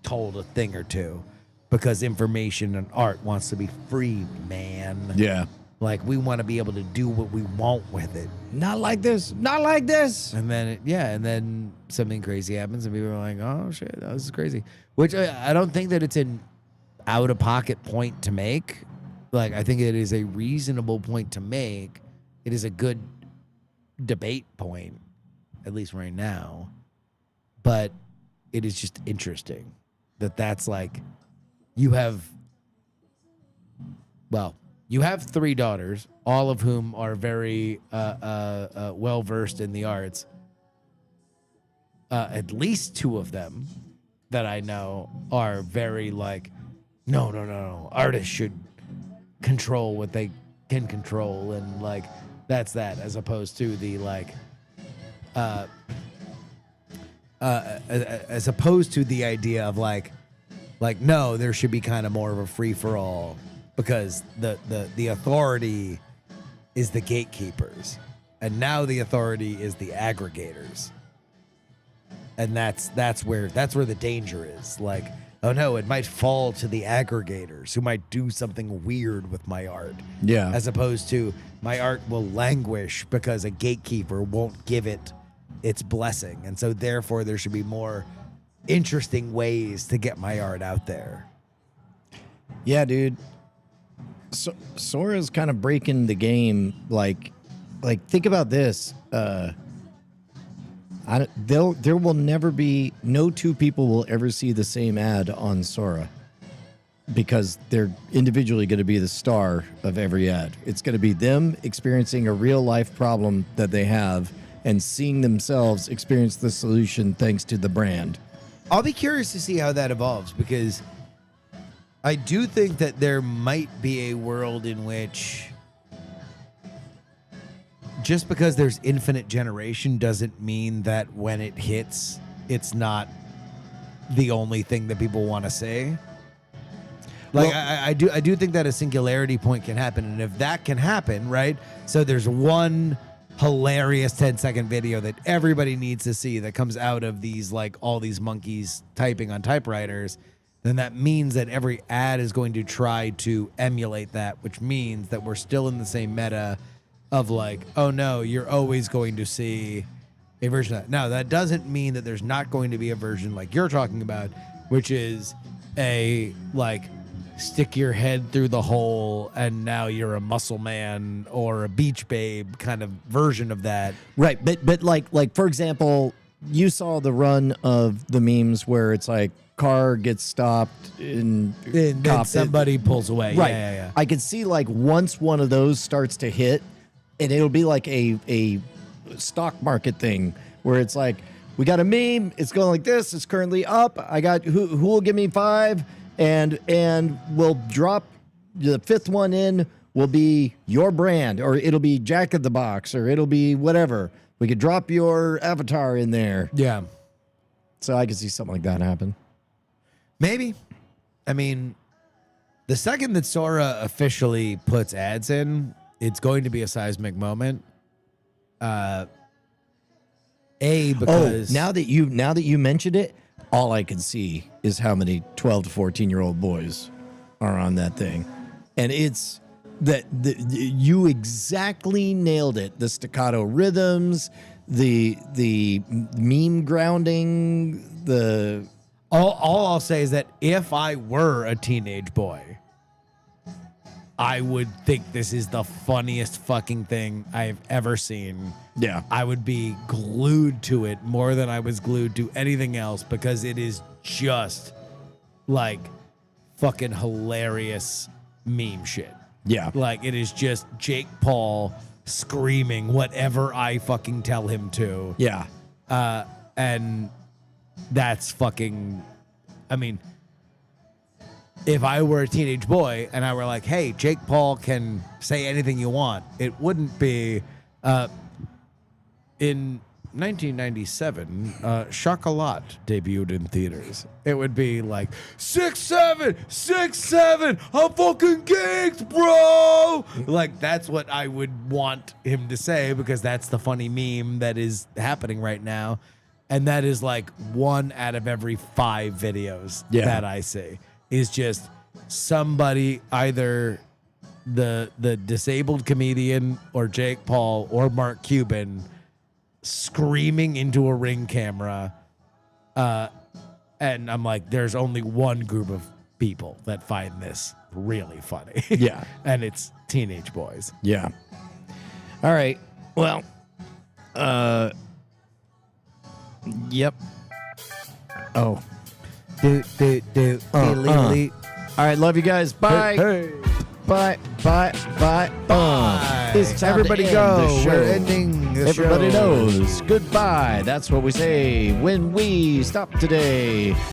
told a thing or two because information and art wants to be free, man. Yeah. Like, we want to be able to do what we want with it. Not like this. Not like this. And then, and then something crazy happens and people are like, oh, shit, this is crazy. Which I don't think that it's an out-of-pocket point to make. Like, I think it is a reasonable point to make. It is a good debate point, at least right now. But it is just interesting that that's like, you have 3 daughters, all of whom are very well-versed in the arts. At least 2 of them that I know are very like, no. Artists should control what they can control. And like, that's that, as opposed to the like, as opposed to the idea of like, no, there should be kind of more of a free-for-all. Because the authority is the gatekeepers, and now the authority is the aggregators, and that's where the danger is. Like, oh no, it might fall to the aggregators who might do something weird with my art. Yeah. As opposed to my art will languish because a gatekeeper won't give it its blessing, and so therefore there should be more interesting ways to get my art out there. Yeah, dude. So, Sora's kind of breaking the game. Like think about this. There will never be, no 2 people will ever see the same ad on Sora because they're individually going to be the star of every ad. It's going to be them experiencing a real life problem that they have and seeing themselves experience the solution thanks to the brand. I'll be curious to see how that evolves, because I do think that there might be a world in which just because there's infinite generation doesn't mean that when it hits, it's not the only thing that people want to say. Like, well, I do think that a singularity point can happen. And if that can happen, right? So there's one hilarious 10-second video that everybody needs to see that comes out of these, like, all these monkeys typing on typewriters, then that means that every ad is going to try to emulate that, which means that we're still in the same meta of like, oh no, you're always going to see a version of that. Now, that doesn't mean that there's not going to be a version like you're talking about, which is a, like, stick your head through the hole and now you're a muscle man or a beach babe kind of version of that. Right, but like for example, you saw the run of the memes where it's like, car gets stopped and somebody pulls away. Right. Yeah. I could see, like, once one of those starts to hit, and it'll be like a stock market thing where it's like, we got a meme, it's going like this, it's currently up. I got who will give me 5, and we'll drop the 5th one in will be your brand, or it'll be Jack in the Box, or it'll be whatever. We could drop your avatar in there. Yeah. So I could see something like that happen. Maybe. I mean, the second that Sora officially puts ads in, it's going to be a seismic moment. Because now that you mentioned it, all I can see is how many 12 to 14-year-old boys are on that thing. And it's you exactly nailed it. The staccato rhythms, the meme grounding, the all I'll say is that if I were a teenage boy, I would think this is the funniest fucking thing I've ever seen. Yeah. I would be glued to it more than I was glued to anything else, because it is just like fucking hilarious meme shit. Yeah. Like, it is just Jake Paul screaming whatever I fucking tell him to. Yeah. And that's fucking, I mean, if I were a teenage boy and I were like, hey, Jake Paul can say anything you want, it wouldn't be in 1997, Chocolat debuted in theaters, it would be like 6'7", I'm fucking geeked, bro. Like that's what I would want him to say because that's the funny meme that is happening right now, and that is like 1 out of every 5 videos that I see is just somebody either the disabled comedian or Jake Paul or Mark Cuban screaming into a Ring camera, and I'm like, there's only one group of people that find this really funny. Yeah. And it's teenage boys. Yeah. All right. Well, yep. Oh. All right. Love you guys. Bye. Hey. Bye. Bye. Bye. Bye. It's time Everybody to end go. the show. We're ending the Everybody show. knows. Goodbye. That's what we say when we stop today.